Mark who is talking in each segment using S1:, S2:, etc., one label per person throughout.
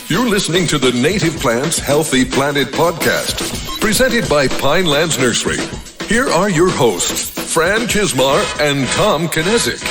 S1: You're listening to the Native Plants Healthy Planet podcast, presented by Pinelands Nursery. Here are your hosts, Fran Kismar and Tom Kinezic.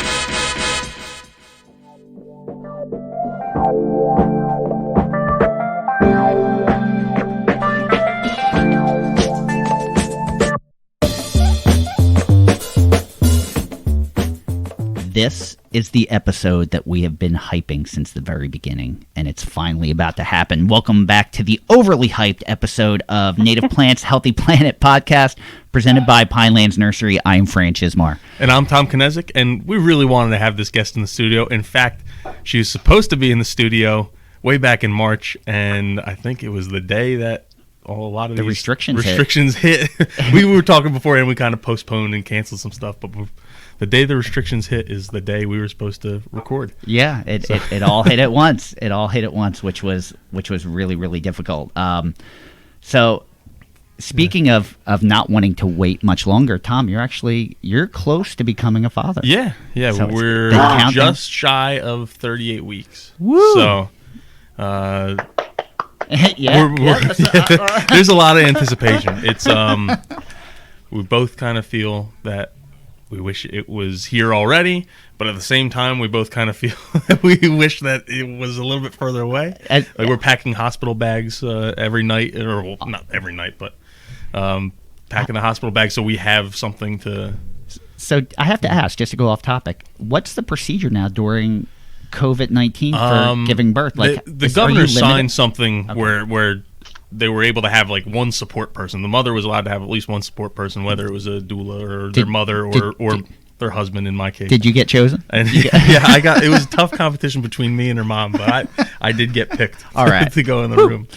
S2: This is the episode that we have been hyping since the very beginning, and it's finally about to happen. Welcome back to the overly hyped episode of Native Plants Healthy Planet podcast, presented by Pinelands Nursery. I am Fran Kismar.
S3: And I'm Tom Kinezic, and we really wanted to have this guest in the studio. In fact, she was supposed to be in the studio way back in March, and I think it was the day that a lot of
S2: the
S3: these
S2: restrictions
S3: hit. We were talking before, and we kind of postponed and canceled some stuff, but the day the restrictions hit is the day we were supposed to record.
S2: Yeah, it all hit at once. It all hit at once, which was really, really difficult. So speaking of not wanting to wait much longer, Tom, you're close to becoming a father.
S3: Yeah.
S2: So
S3: we're just shy of 38 weeks.
S2: Woo!
S3: So
S2: yeah.
S3: There's a lot of anticipation. It's we both kind of feel that we wish it was here already, but at the same time, we both kind of feel that we wish that it was a little bit further away. Like we're packing hospital bags every night, or well, not every night, but packing the hospital bags so we have something to.
S2: So I have to ask, just to go off topic, what's the procedure now during COVID-19 for giving birth? Like
S3: the governor signed something where they were able to have like one support person. The mother was allowed to have at least one support person, whether it was a doula or their mother or their husband in my case.
S2: Did you get chosen?
S3: And I got. It was a tough competition between me and her mom, but I did get picked.
S2: All right.
S3: To go in the room.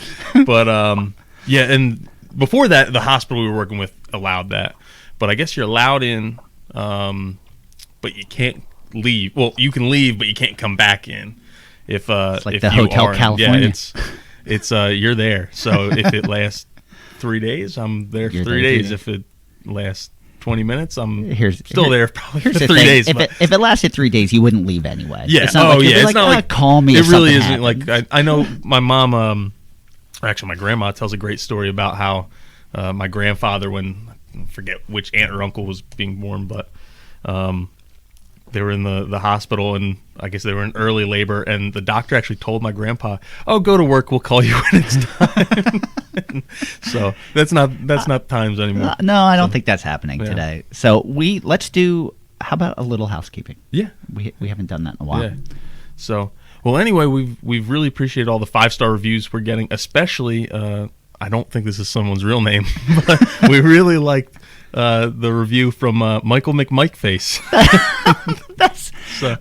S3: But and before that, the hospital we were working with allowed that. But I guess you're allowed in, but you can't leave. Well, you can leave, but you can't come back in. If
S2: it's like
S3: if
S2: the
S3: you
S2: Hotel
S3: are,
S2: California.
S3: Yeah, it's you're there. So if it lasts 3 days, I'm there for 3 days. If it lasts 20 minutes, I'm still there probably for 3 days.
S2: If it lasted 3 days, you wouldn't leave anyway.
S3: Yeah.
S2: It's not
S3: it's not like
S2: call me.
S3: It really isn't
S2: happens.
S3: like I know my mom. Actually, my grandma tells a great story about how my grandfather, when I forget which aunt or uncle was being born, but they were in the hospital, and I guess they were in early labor, and the doctor actually told my grandpa, "Oh, go to work. We'll call you when it's time." So that's not times anymore.
S2: No, I don't think that's happening today. So let's do. How about a little housekeeping?
S3: Yeah,
S2: we haven't done that in a while.
S3: Yeah. So anyway, we've really appreciated all the 5-star reviews we're getting, especially. I don't think this is someone's real name, but we really liked the review from Michael McMikeface.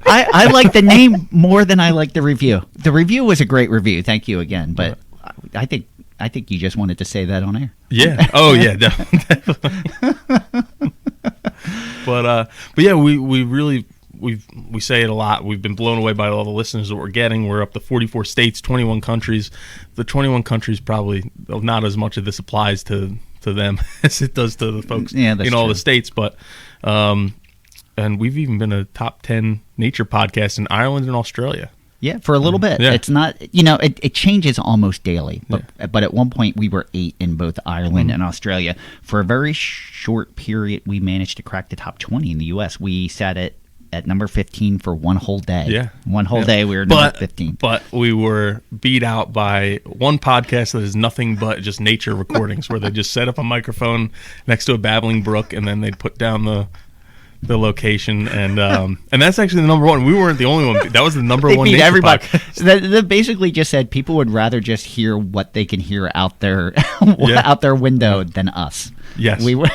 S2: I like the name more than I like the review. The review was a great review. Thank you again. But I think you just wanted to say that on air.
S3: Yeah. Oh yeah, definitely. But yeah, we really. We say it a lot. We've been blown away by all the listeners that we're getting. We're up to 44 states, 21 countries. The 21 countries probably not as much of this applies to them as it does to the folks in all the states. But and we've even been a top 10 nature podcast in Ireland and Australia.
S2: Yeah, for a little bit.
S3: Yeah.
S2: It's not, it changes almost daily. But at one point we were 8 in both Ireland and Australia. For a very short period, we managed to crack the top 20 in the U.S. We sat at number 15 for one whole day.
S3: Yeah.
S2: One whole day we were number 15.
S3: But we were beat out by one podcast that is nothing but just nature recordings where they just set up a microphone next to a babbling brook and then they'd put down the location and that's actually the number one. We weren't the only one. That was the number one nature podcast.
S2: That basically just said people would rather just hear what they can hear out their out their window than us.
S3: Yes,
S2: we were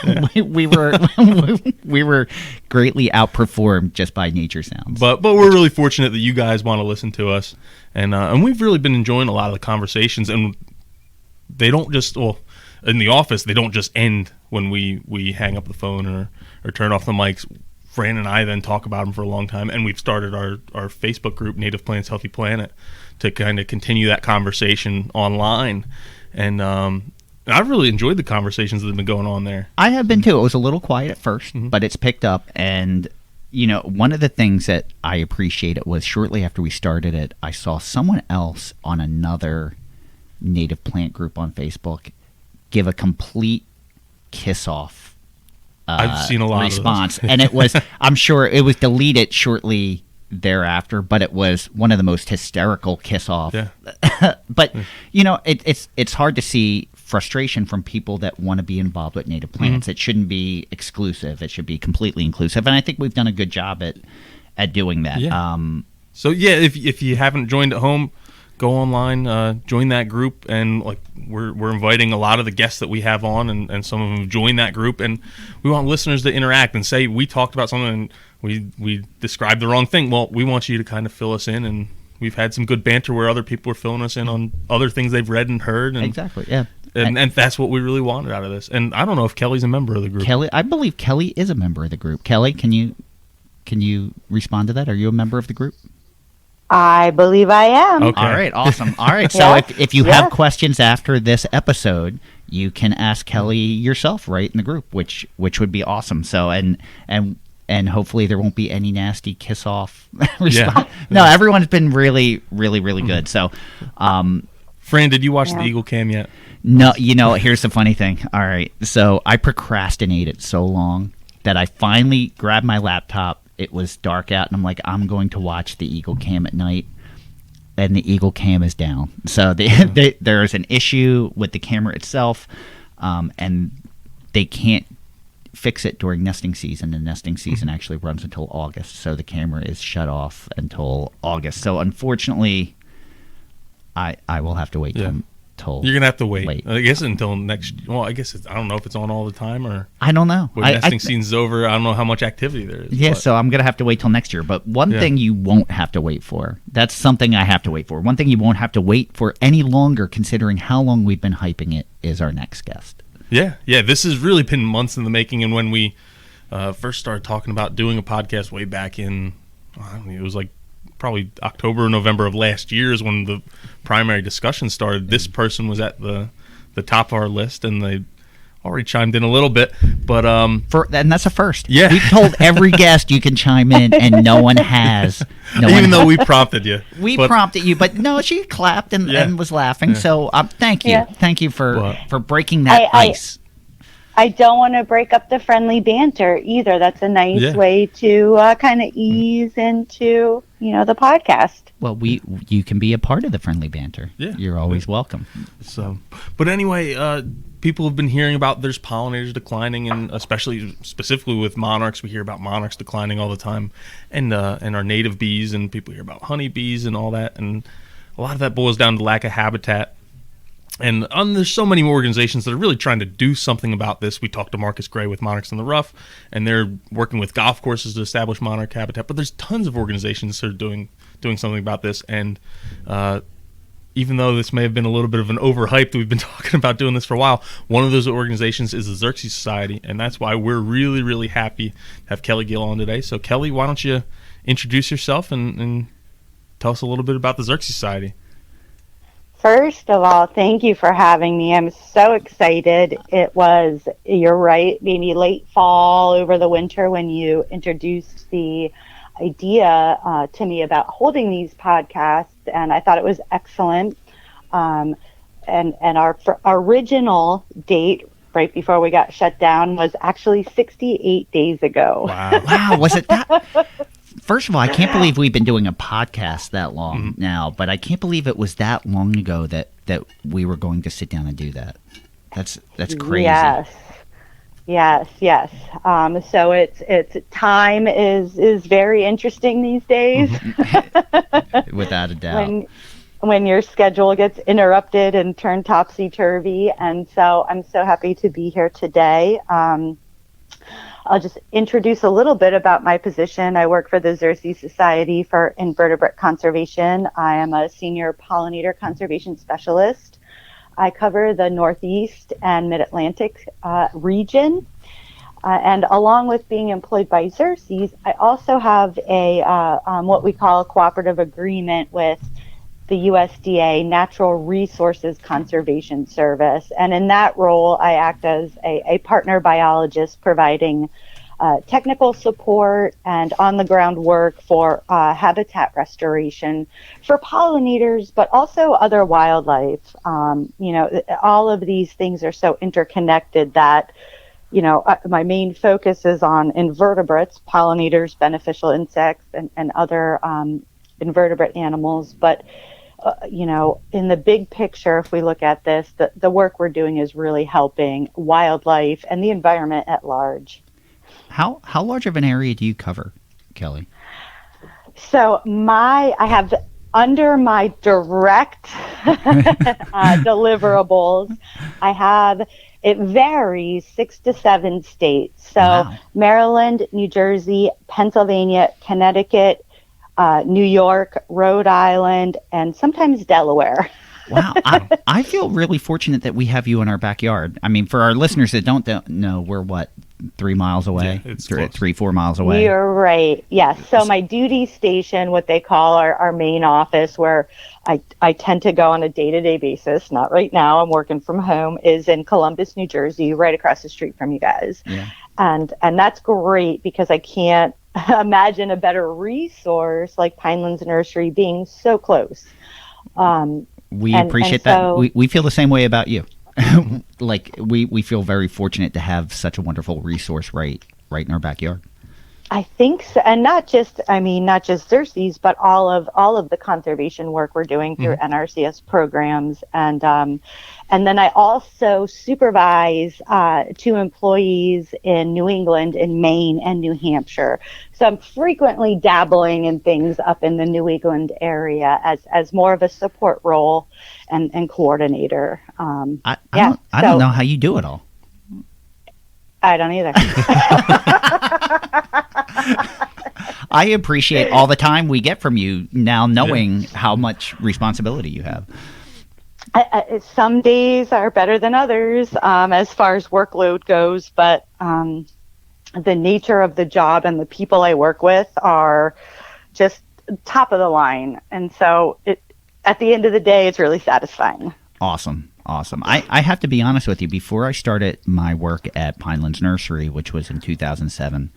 S2: we were greatly outperformed just by nature sounds.
S3: But we're really fortunate that you guys want to listen to us, and we've really been enjoying a lot of the conversations. And they don't just in the office they don't just end when we hang up the phone or turn off the mics. Fran and I then talk about them for a long time, and we've started our Facebook group, Native Plants Healthy Planet, to kind of continue that conversation online. And I've really enjoyed the conversations that have been going on there.
S2: I have been too. It was a little quiet at first, but it's picked up, and one of the things that I appreciated was shortly after we started it, I saw someone else on another native plant group on Facebook give a complete kiss off
S3: I've seen a lot
S2: response.
S3: of those.
S2: And it was, I'm sure it was deleted shortly thereafter, but it was one of the most hysterical kiss off.
S3: Yeah.
S2: But it's hard to see frustration from people that want to be involved with native plants. It shouldn't be exclusive. It should be completely inclusive, and I think we've done a good job at doing that.
S3: Yeah. If you haven't joined at home, go online, join that group, and like we're inviting a lot of the guests that we have on, and some of them join that group, and we want listeners to interact and say we talked about something and we described the wrong thing. Well, we want you to kind of fill us in, and we've had some good banter where other people are filling us in on other things they've read and heard. And,
S2: exactly, yeah.
S3: And that's what we really wanted out of this. And I don't know if Kelly's a member of the group.
S2: I believe Kelly is a member of the group. Kelly, can you respond to that? Are you a member of the group?
S4: I believe I am.
S3: Okay.
S2: All right, awesome. All right, so
S4: Yes.
S2: if you have questions after this episode, you can ask Kelly yourself right in the group, which would be awesome. So and hopefully there won't be any nasty kiss off response.
S3: Yeah.
S2: No, everyone's been really, really, really good. So,
S3: Fran, did you watch the Eagle Cam yet?
S2: no, here's the funny thing. All right, so I procrastinated so long that I finally grabbed my laptop. It was dark out, and I'm like, I'm going to watch the Eagle Cam at night. And the Eagle Cam is down. So there's an issue with the camera itself, and they can't fix it during nesting season. And nesting season actually runs until August, so the camera is shut off until August. So unfortunately, I will have to wait till
S3: You're gonna have to wait. I guess until next. Well, I guess I don't know if it's on all the time or
S2: I don't know.
S3: when nesting season's over. I don't know how much activity there is.
S2: Yeah,
S3: but-
S2: so I'm going to have to wait till next year. But one thing you won't have to wait for, that's something I have to wait for. One thing you won't have to wait for any longer, considering how long we've been hyping it, is our next guest.
S3: Yeah. This has really been months in the making. And when we first started talking about doing a podcast way back in, it was like probably October or November of last year is when the primary discussion started. This person was at the top of our list, and they already chimed in a little bit, but
S2: And that's a first.
S3: Yeah.
S2: We've told every guest you can chime in, and no one has.
S3: even though we prompted you.
S2: We
S3: But-
S2: prompted you, but no, she clapped and was laughing. So thank you.
S4: Yeah.
S2: Thank you for
S3: Well,
S2: breaking that ice.
S4: I don't want to break up the friendly banter either. That's a nice way to kind of ease into, the podcast.
S2: Well, you can be a part of the friendly banter.
S3: Yeah.
S2: You're always welcome.
S3: So, but anyway, people have been hearing about there's pollinators declining, and specifically with monarchs, we hear about monarchs declining all the time, and our native bees, and people hear about honeybees and all that, and a lot of that boils down to lack of habitat. And there's so many organizations that are really trying to do something about this. We talked to Marcus Gray with Monarchs in the Rough, and they're working with golf courses to establish monarch habitat. But there's tons of organizations that are doing something about this. And even though this may have been a little bit of an overhyped, we've been talking about doing this for a while. One of those organizations is the Xerces Society, and that's why we're really, really happy to have Kelly Gill on today. So, Kelly, why don't you introduce yourself and tell us a little bit about the Xerces Society?
S4: First of all, thank you for having me. I'm so excited. It was, you're right, maybe late fall over the winter when you introduced the idea to me about holding these podcasts, and I thought it was excellent. And our original date right before we got shut down was actually 68 days ago.
S2: Wow, was it that? First of all, I can't believe we've been doing a podcast that long now, but I can't believe it was that long ago that we were going to sit down and do that. That's crazy.
S4: Yes. So it's time is very interesting these days.
S2: Without a doubt.
S4: When your schedule gets interrupted and turned topsy-turvy, and so I'm so happy to be here today. I'll just introduce a little bit about my position. I work for the Xerces Society for Invertebrate Conservation. I am a senior pollinator conservation specialist. I cover the Northeast and Mid-Atlantic region. And along with being employed by Xerces, I also have a what we call a cooperative agreement with the USDA Natural Resources Conservation Service. And in that role, I act as a partner biologist providing technical support and on-the-ground work for habitat restoration for pollinators, but also other wildlife. All of these things are so interconnected that, my main focus is on invertebrates, pollinators, beneficial insects, and other invertebrate animals. But, in the big picture, if we look at this, the work we're doing is really helping wildlife and the environment at large.
S2: How large of an area do you cover, Kelly?
S4: So I have under my direct deliverables, it varies 6 to 7 states. So
S2: Wow.
S4: Maryland, New Jersey, Pennsylvania, Connecticut, New York, Rhode Island, and sometimes Delaware.
S2: Wow. I feel really fortunate that we have you in our backyard. I mean, for our listeners that don't know, we're 3 miles away?
S3: Yeah, it's
S2: 3-4 miles away.
S4: You're right. Yes. So my duty station, what they call our main office, where I tend to go on a day-to-day basis, not right now, I'm working from home, is in Columbus, New Jersey, right across the street from you guys.
S2: Yeah.
S4: And that's great because I can't imagine a better resource like Pinelands Nursery being so close.
S2: We appreciate that. We feel the same way about you. Like we feel very fortunate to have such a wonderful resource right in our backyard.
S4: I think so, and not just Xerces, but all of the conservation work we're doing through NRCS programs, and then I also supervise 2 employees in New England, in Maine, and New Hampshire. So I'm frequently dabbling in things up in the New England area as more of a support role and coordinator.
S2: I don't know how you do it all.
S4: I don't either.
S2: I appreciate all the time we get from you now, knowing how much responsibility you have.
S4: Some days are better than others as far as workload goes, but the nature of the job and the people I work with are just top of the line. And so at the end of the day, it's really satisfying.
S2: Awesome. I have to be honest with you. Before I started my work at Pinelands Nursery, which was in 2007,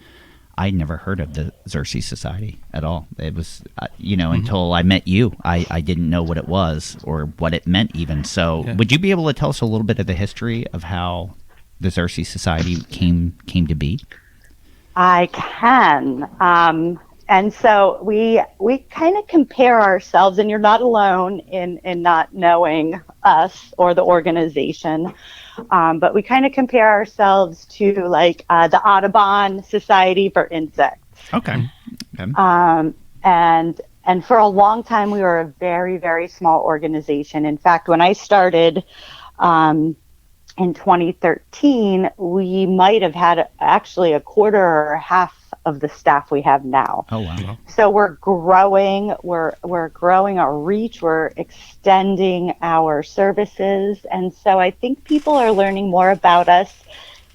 S2: I'd never heard of the Xerces Society at all. It was, until I met you, I didn't know what it was or what it meant even. So would you be able to tell us a little bit of the history of how the Xerces Society came to be?
S4: I can. And so we kind of compare ourselves, and you're not alone in not knowing us or the organization, but we kind of compare ourselves to like the Audubon Society for insects.
S2: Okay.
S4: And for a long time, we were a very, very small organization. In fact, when I started in 2013, we might have had actually a quarter or half of the staff we have now.
S2: Oh, wow.
S4: So we're growing, we're growing our reach, we're extending our services. And so I think people are learning more about us,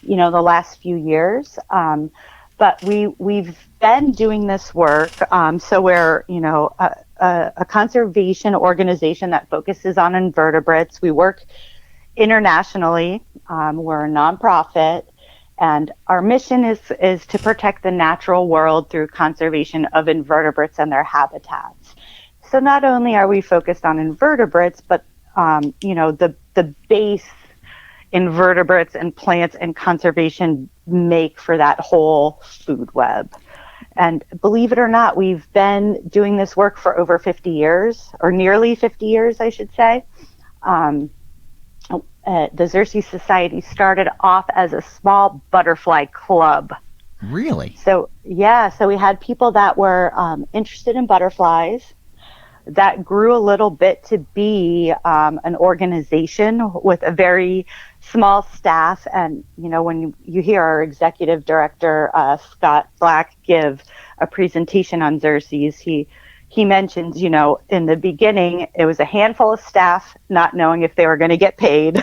S4: the last few years. But we've been doing this work. So we're, a conservation organization that focuses on invertebrates. We work internationally. We're a nonprofit. And our mission is to protect the natural world through conservation of invertebrates and their habitats. So not only are we focused on invertebrates, but the base invertebrates and plants and conservation make for that whole food web. And believe it or not, we've been doing this work for over 50 years, or nearly 50 years, I should say. The Xerces Society started off as a small butterfly club.
S2: Really?
S4: So we had people that were interested in butterflies. That grew a little bit to be an organization with a very small staff. And, when you hear our executive director, Scott Black, give a presentation on Xerces, he mentions, in the beginning, it was a handful of staff not knowing if they were going to get paid,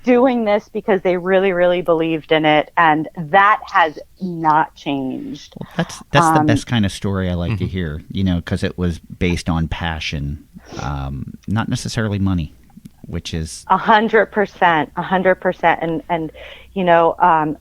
S4: doing this because they really, really believed in it. And that has not changed.
S2: Well, that's the best kind of story I like to hear, because it was based on passion, not necessarily money. which is
S4: 100%. And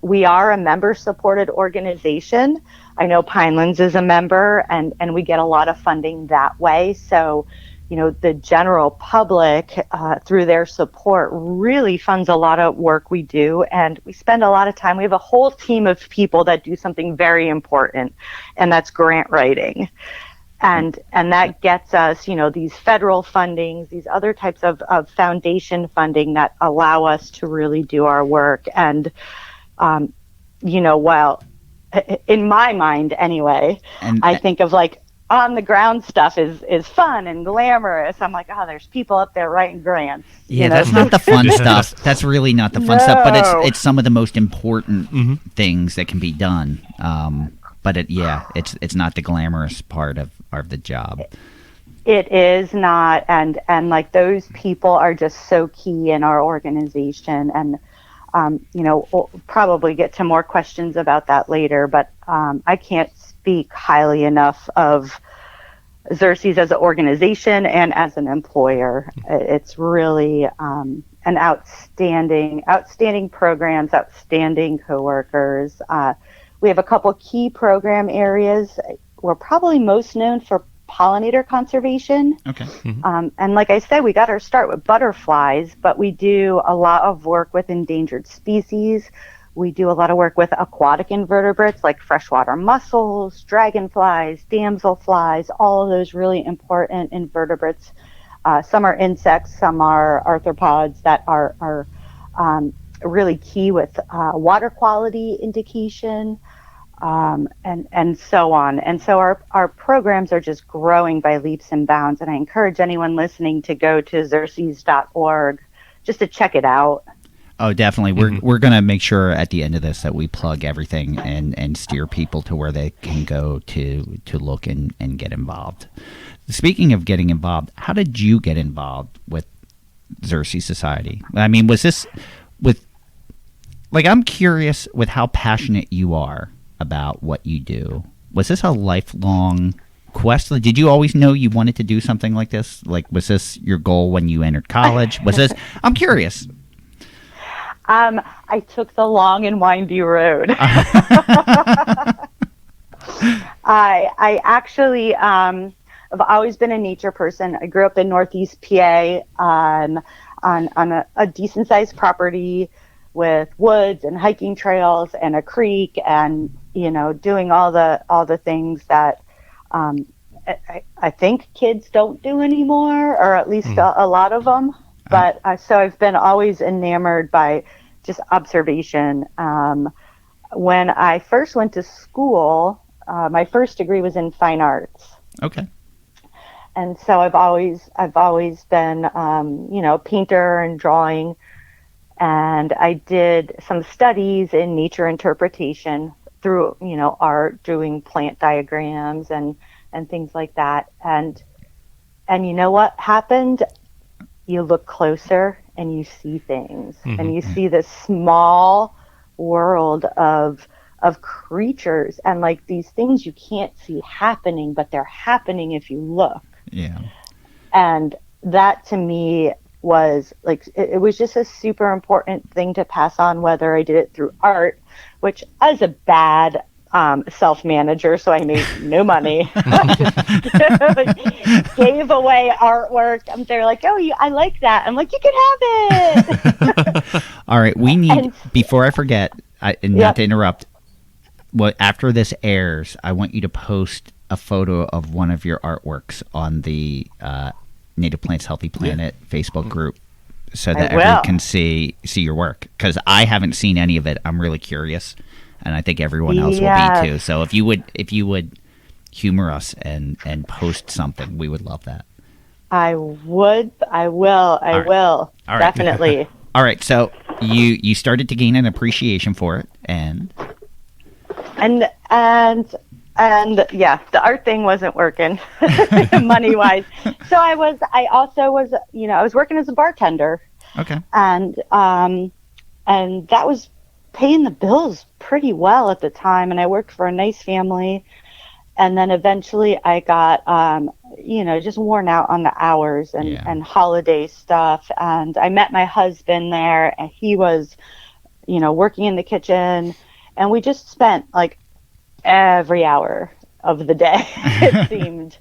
S4: we are a member-supported organization. I know Pinelands is a member, and we get a lot of funding that way. So, the general public, through their support, really funds a lot of work we do. And we spend a lot of time. We have a whole team of people that do something very important, and that's grant writing. And that gets us, these federal fundings, these other types of foundation funding that allow us to really do our work. And, while in my mind anyway, I think of like on the ground stuff is fun and glamorous. I'm like, oh, there's people up there writing grants.
S2: Yeah, that's not the fun stuff. That's really not the fun stuff, but it's some of the most important things that can be done. But it's not the glamorous part of the job.
S4: It is not, and like those people are just so key in our organization, and we'll probably get to more questions about that later. But I can't speak highly enough of Xerces as an organization and as an employer. It's really an outstanding programs, outstanding coworkers. We have a couple key program areas. We're probably most known for pollinator conservation.
S2: Okay.
S4: And like I said, we got our start with butterflies, but we do a lot of work with endangered species. We do a lot of work with aquatic invertebrates like freshwater mussels, dragonflies, damselflies, all of those really important invertebrates. Some are insects, some are arthropods that are really key with water quality indication, and so on. And so our programs are just growing by leaps and bounds. And I encourage anyone listening to go to xerces.org just to check it out.
S2: Oh, definitely. We're going to make sure at the end of this that we plug everything and steer people to where they can go to look and get involved. Speaking of getting involved, how did you get involved with Xerces Society? I mean, was this I'm curious with how passionate you are about what you do. Was this a lifelong quest? Did you always know you wanted to do something like this? Like, was this your goal when you entered college? I'm curious.
S4: I took the long and windy road. I actually, I've always been a nature person. I grew up in Northeast PA on a decent sized property with woods and hiking trails and a creek, and doing all the things that I think kids don't do anymore, or at least a lot of them. But so I've been always enamored by just observation. When I first went to school, my first degree was in fine arts.
S2: Okay.
S4: And so I've always been, painter and drawing. And I did some studies in nature interpretation through, art, doing plant diagrams and things like that. And you know what happened? You look closer and you see things, and you see this small world of creatures, and like these things you can't see happening, but they're happening if you look.
S2: Yeah.
S4: And that to me was like, it was just a super important thing to pass on, whether I did it through art, which I was a bad self-manager, so I made no money. Gave away artwork. They're like, oh, I like that. I'm like, you can have it.
S2: All right, we need, before I forget, not to interrupt, after this airs, I want you to post a photo of one of your artworks on the Native Plants Healthy Planet Facebook group, so that everyone can see your work, because I haven't seen any of it. I'm really curious, and I think everyone else will be too. So if you would humor us and post something, we would love that. I will. Right.
S4: Definitely.
S2: All right. So you started to gain an appreciation for it, and yeah, the art thing wasn't working money wise. So I was working as a bartender. Okay.
S4: And that was paying the bills pretty well at the time, and I worked for a nice family. And then eventually I got just worn out on the hours and holiday stuff. And I met my husband there, and he was, working in the kitchen, and we just spent like every hour of the day, it seemed,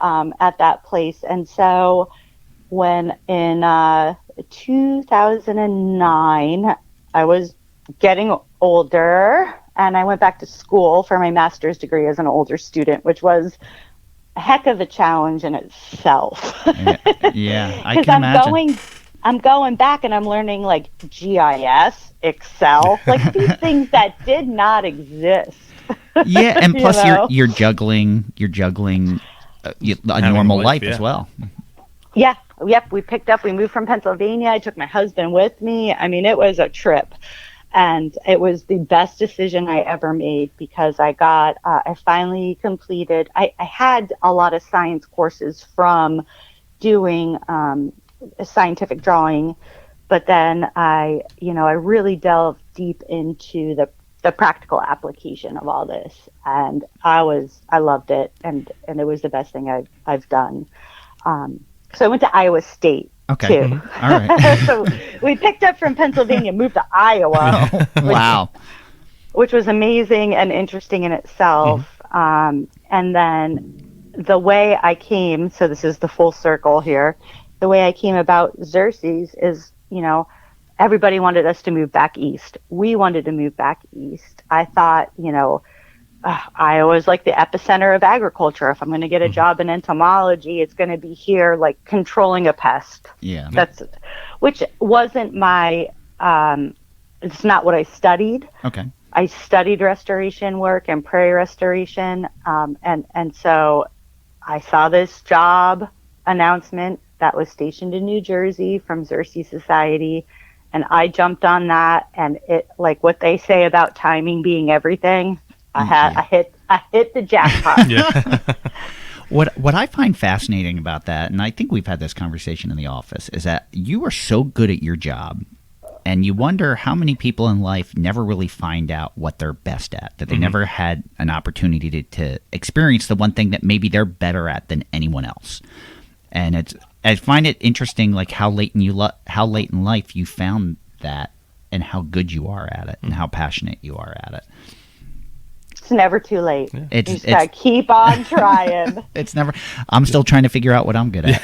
S4: at that place. And so when in 2009, I was getting older, and I went back to school for my master's degree as an older student, which was a heck of a challenge in itself.
S2: Yeah, I can imagine.
S4: I'm going back and I'm learning like GIS, Excel, like these things that did not exist.
S2: Yeah, and plus you're juggling a normal life as well.
S4: Yeah. Yep. We moved from Pennsylvania. I took my husband with me. I mean, it was a trip, and it was the best decision I ever made, because I finally completed, I had a lot of science courses from doing scientific drawing, but then I really delved deep into the practical application of all this, and I loved it, and it was the best thing I've done. So I went to Iowa State too.
S2: Mm-hmm. All right.
S4: So we picked up from Pennsylvania, moved to Iowa.
S2: Wow.
S4: Which was amazing and interesting in itself. Mm-hmm. And then the way I came, so this is the full circle here, the way I came about Xerces is, everybody wanted us to move back east. We wanted to move back east. I thought, Iowa is like the epicenter of agriculture. If I'm going to get a job in entomology, it's going to be here, like controlling a pest.
S2: Yeah.
S4: Which wasn't my, it's not what I studied.
S2: Okay.
S4: I studied restoration work and prairie restoration. And so I saw this job announcement that was stationed in New Jersey from Xerces Society. And I jumped on that, and it, like what they say about timing being everything, I hit the jackpot.
S2: Yeah. What I find fascinating about that, and I think we've had this conversation in the office, is that you are so good at your job, and you wonder how many people in life never really find out what they're best at, that they never had an opportunity to experience the one thing that maybe they're better at than anyone else. And I find it interesting, like how late in life you found that, and how good you are at it, and how passionate you are at it.
S4: It's never too late.
S2: Yeah.
S4: You just gotta keep on trying.
S2: I'm still trying to figure out what I'm good at.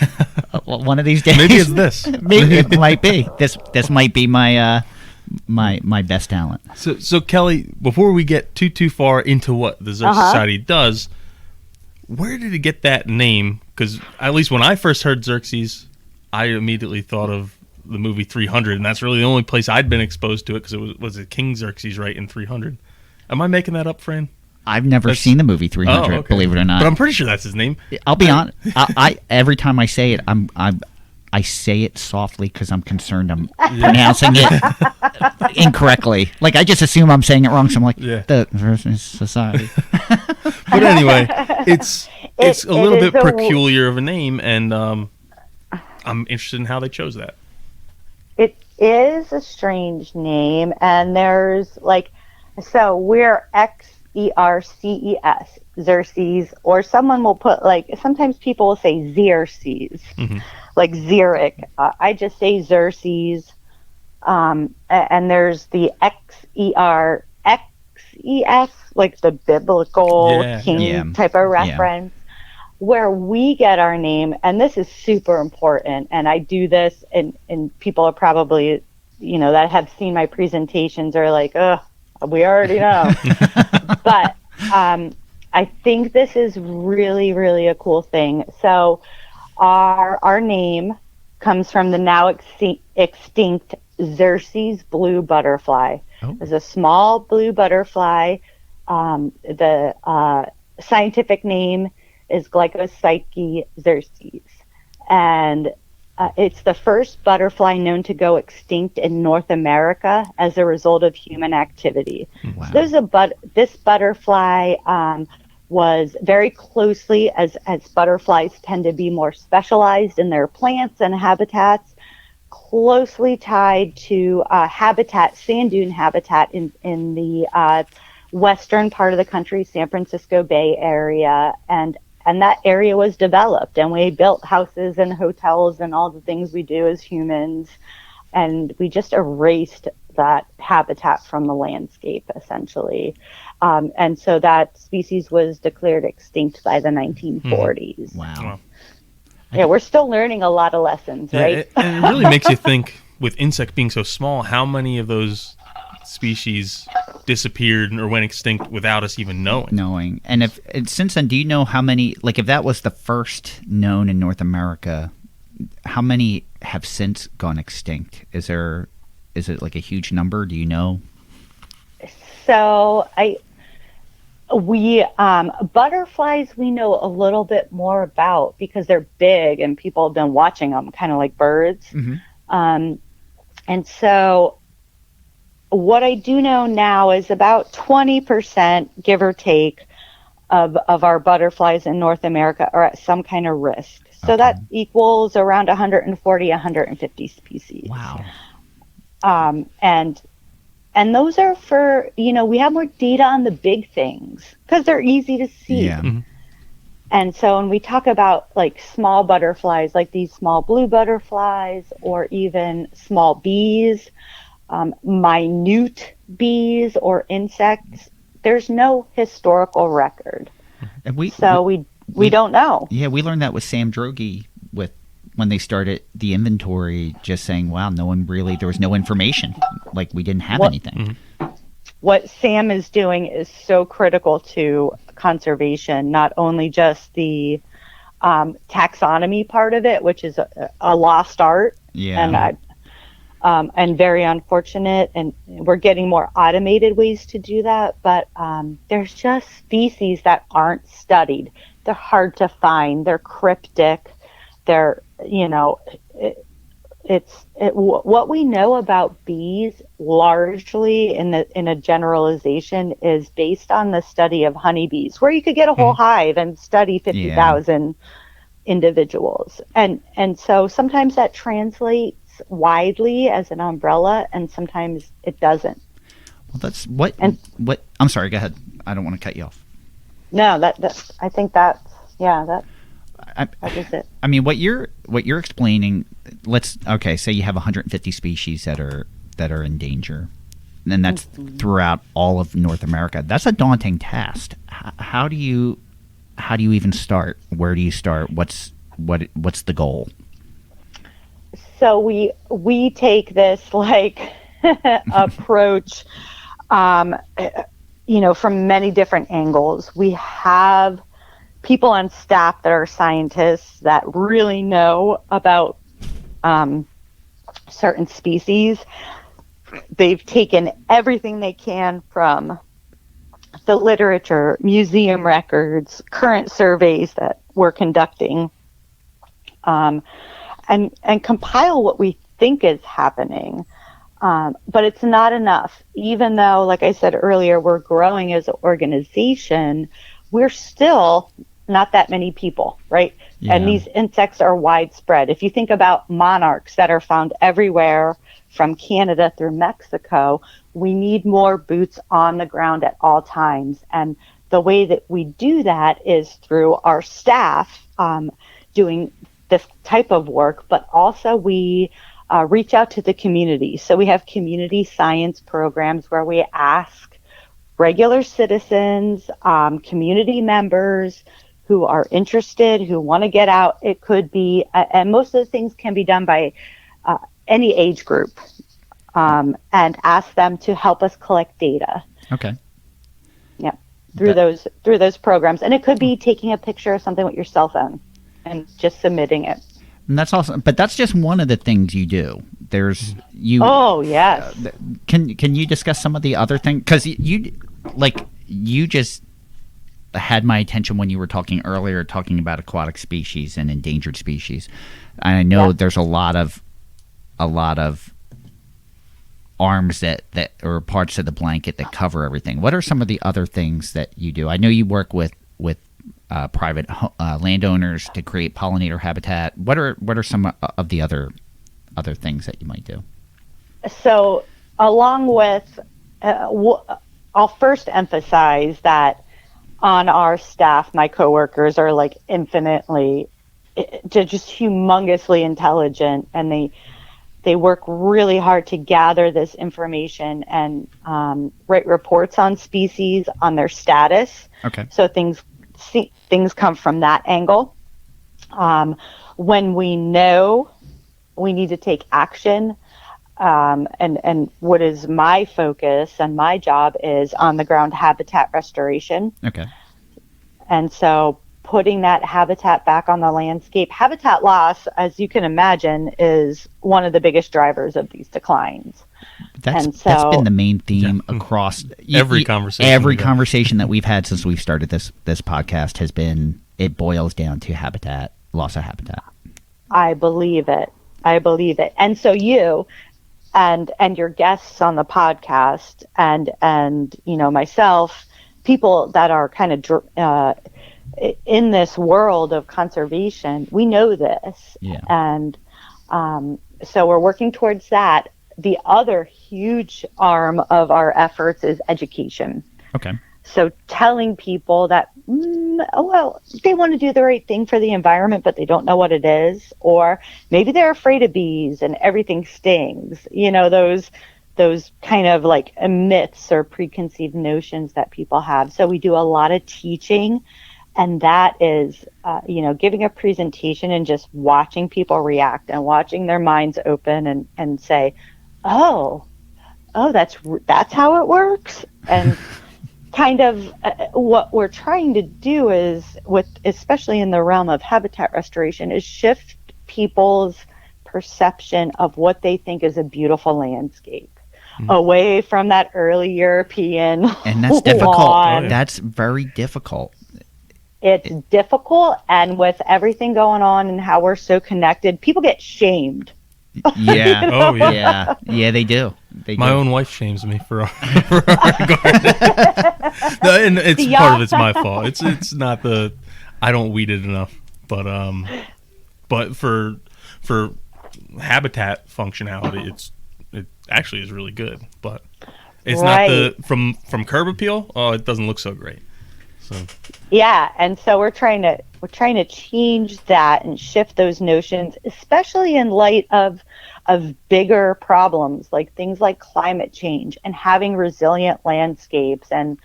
S2: One of these days.
S3: Maybe it's this.
S2: Maybe it might be. This might be my my best talent.
S3: So Kelly, before we get too far into what the Xerces Society does, where did it get that name? Because at least when I first heard Xerces, I immediately thought of the movie 300, and that's really the only place I'd been exposed to it, because it was King Xerxes, right, in 300. Am I making that up, Fran?
S2: I've never seen the movie 300, believe it or not.
S3: But I'm pretty sure that's his name.
S2: I'll be honest. I every time I say it, I say it softly because I'm concerned I'm pronouncing it incorrectly. Like, I just assume I'm saying it wrong, so I'm like, the Xerces Society.
S3: But anyway, it's a little bit peculiar of a name, and I'm interested in how they chose that.
S4: It is a strange name, and there's so we're Xerces, Xerces, or someone will put, sometimes people will say Xerces, like Xeric. I just say Xerces, and there's the XES, like the biblical king type of reference, where we get our name. And this is super important, and I do this, and people are probably, that have seen my presentations are like, ugh, we already know. But I think this is really, really a cool thing. So our name comes from the now extinct Xerces blue butterfly. It's a small blue butterfly. The scientific name is Glycopsyche xerces. And it's the first butterfly known to go extinct in North America as a result of human activity. Wow. So this butterfly was very closely, as butterflies tend to be more specialized in their plants and habitats, closely tied to sand dune habitat in the western part of the country, San Francisco Bay Area, and and that area was developed, and we built houses and hotels and all the things we do as humans, and we just erased that habitat from the landscape, essentially. And so that species was declared extinct by the 1940s.
S2: Wow.
S4: Yeah, we're still learning a lot of lessons, right?
S3: And it really makes you think, with insects being so small, how many of those species disappeared or went extinct without us even knowing.
S2: And since then, do you know how many, like if that was the first known in North America, how many have since gone extinct? Is it like a huge number? Do you know?
S4: So butterflies we know a little bit more about because they're big and people have been watching them, kind of like birds.
S2: Mm-hmm.
S4: And so what I do know now is about 20%, give or take, of our butterflies in North America are at some kind of risk. So that equals around 140, 150 species.
S2: Wow.
S4: And those are for, we have more data on the big things because they're easy to see.
S2: Yeah. Mm-hmm.
S4: And so when we talk about like small butterflies, like these small blue butterflies, or even small bees, minute bees or insects, there's no historical record.
S2: And we
S4: don't know.
S2: Yeah, we learned that with Sam Droege when they started the inventory, just saying, wow, there was no information. Like we didn't have anything.
S3: Mm-hmm.
S4: What Sam is doing is so critical to conservation, not only just the taxonomy part of it, which is a lost art.
S2: Yeah.
S4: And very unfortunate, and we're getting more automated ways to do that, but there's just species that aren't studied. They're hard to find, they're cryptic, they're, what we know about bees largely in a generalization is based on the study of honeybees, where you could get a whole hive and study 50,000 individuals. And so sometimes that translates widely as an umbrella, and sometimes it doesn't.
S2: Well, that's what I'm sorry, go ahead. I don't want to cut you off.
S4: No, that I think that's that is it.
S2: I mean, what you're explaining, say you have 150 species that are in danger, and that's throughout all of North America. That's a daunting task. How do you even start? Where do you start? What's the goal?
S4: So we take this approach, from many different angles. We have people on staff that are scientists that really know about certain species. They've taken everything they can from the literature, museum records, current surveys that we're conducting, and compile what we think is happening. But it's not enough. Even though, like I said earlier, we're growing as an organization, we're still not that many people, right? Yeah. And these insects are widespread. If you think about monarchs that are found everywhere from Canada through Mexico, we need more boots on the ground at all times. And the way that we do that is through our staff doing this type of work, but also we reach out to the community. So we have community science programs where we ask regular citizens, community members who are interested, who want to get out. It could be, and most of those things can be done by any age group, and ask them to help us collect data.
S2: Okay.
S4: Yeah, through those programs, and it could be taking a picture of something with your cell phone and just submitting it.
S2: And that's awesome. But that's just one of the things you do. There's you.
S4: Oh yes.
S2: Can you discuss some of the other things? Because you just had my attention when you were talking earlier, talking about aquatic species and endangered species. I know there's a lot of arms that or parts of the blanket that cover everything. What are some of the other things that you do? I know you work with private landowners to create pollinator habitat. What are some of the other things that you might do?
S4: So along with, I'll first emphasize that on our staff, my coworkers are like infinitely, just humongously intelligent, and they work really hard to gather this information and write reports on species, on their status.
S2: Okay.
S4: So things come from that angle. When we know we need to take action, and what is my focus and my job is on the ground habitat restoration.
S2: Okay.
S4: And so putting that habitat back on the landscape, habitat loss, as you can imagine, is one of the biggest drivers of these declines.
S2: That's been the main theme across
S3: every conversation.
S2: Every conversation that we've had since we've started this podcast has been, it boils down to habitat, loss of habitat.
S4: I believe it. And so you and your guests on the podcast and myself, people that are kind of in this world of conservation, we know this.
S2: Yeah.
S4: And so we're working towards that. The other huge arm of our efforts is education.
S2: Okay.
S4: So telling people that, they want to do the right thing for the environment, but they don't know what it is. Or maybe they're afraid of bees and everything stings. Those kind of like myths or preconceived notions that people have. So we do a lot of teaching, and that is, giving a presentation and just watching people react and watching their minds open and say, oh, that's how it works. And kind of what we're trying to do is, especially in the realm of habitat restoration, is shift people's perception of what they think is a beautiful landscape. Away from that early European
S2: and that's difficult.
S4: lawn.
S2: That's very difficult.
S4: It's difficult, and with everything going on and how we're so connected, people get shamed.
S2: Yeah.
S3: Oh, yeah.
S2: Yeah, they do.
S3: My own wife shames me for our garden. No, and it's part of it's my fault. It's not I don't weed it enough, but for habitat functionality, it actually is really good, but it's not from curb appeal. Oh, it doesn't look so great. So
S4: yeah, and so we're trying to change that and shift those notions, especially in light of bigger problems like things like climate change and having resilient landscapes and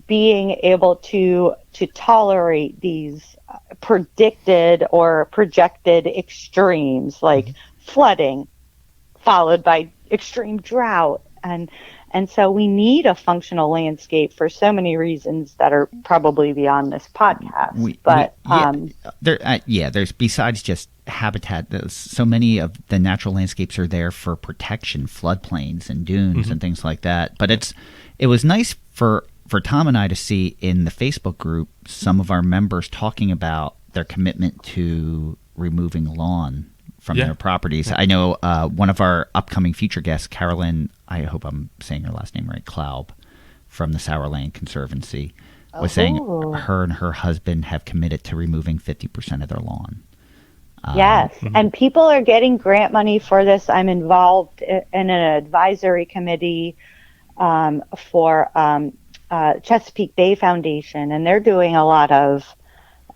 S4: being able to tolerate these predicted or projected extremes like flooding followed by extreme drought. And so we need a functional landscape for so many reasons that are probably beyond this podcast.
S2: There's besides just habitat, so many of the natural landscapes are there for protection, floodplains and dunes and things like that. But it was nice for Tom and I to see in the Facebook group some of our members talking about their commitment to removing lawn from their properties. I know one of our upcoming future guests, Carolyn, I hope I'm saying her last name right, Klaub, from the Sourland Conservancy, was saying her and her husband have committed to removing 50% of their lawn.
S4: Yes, and people are getting grant money for this. I'm involved in an advisory committee for Chesapeake Bay Foundation, and they're doing a lot of,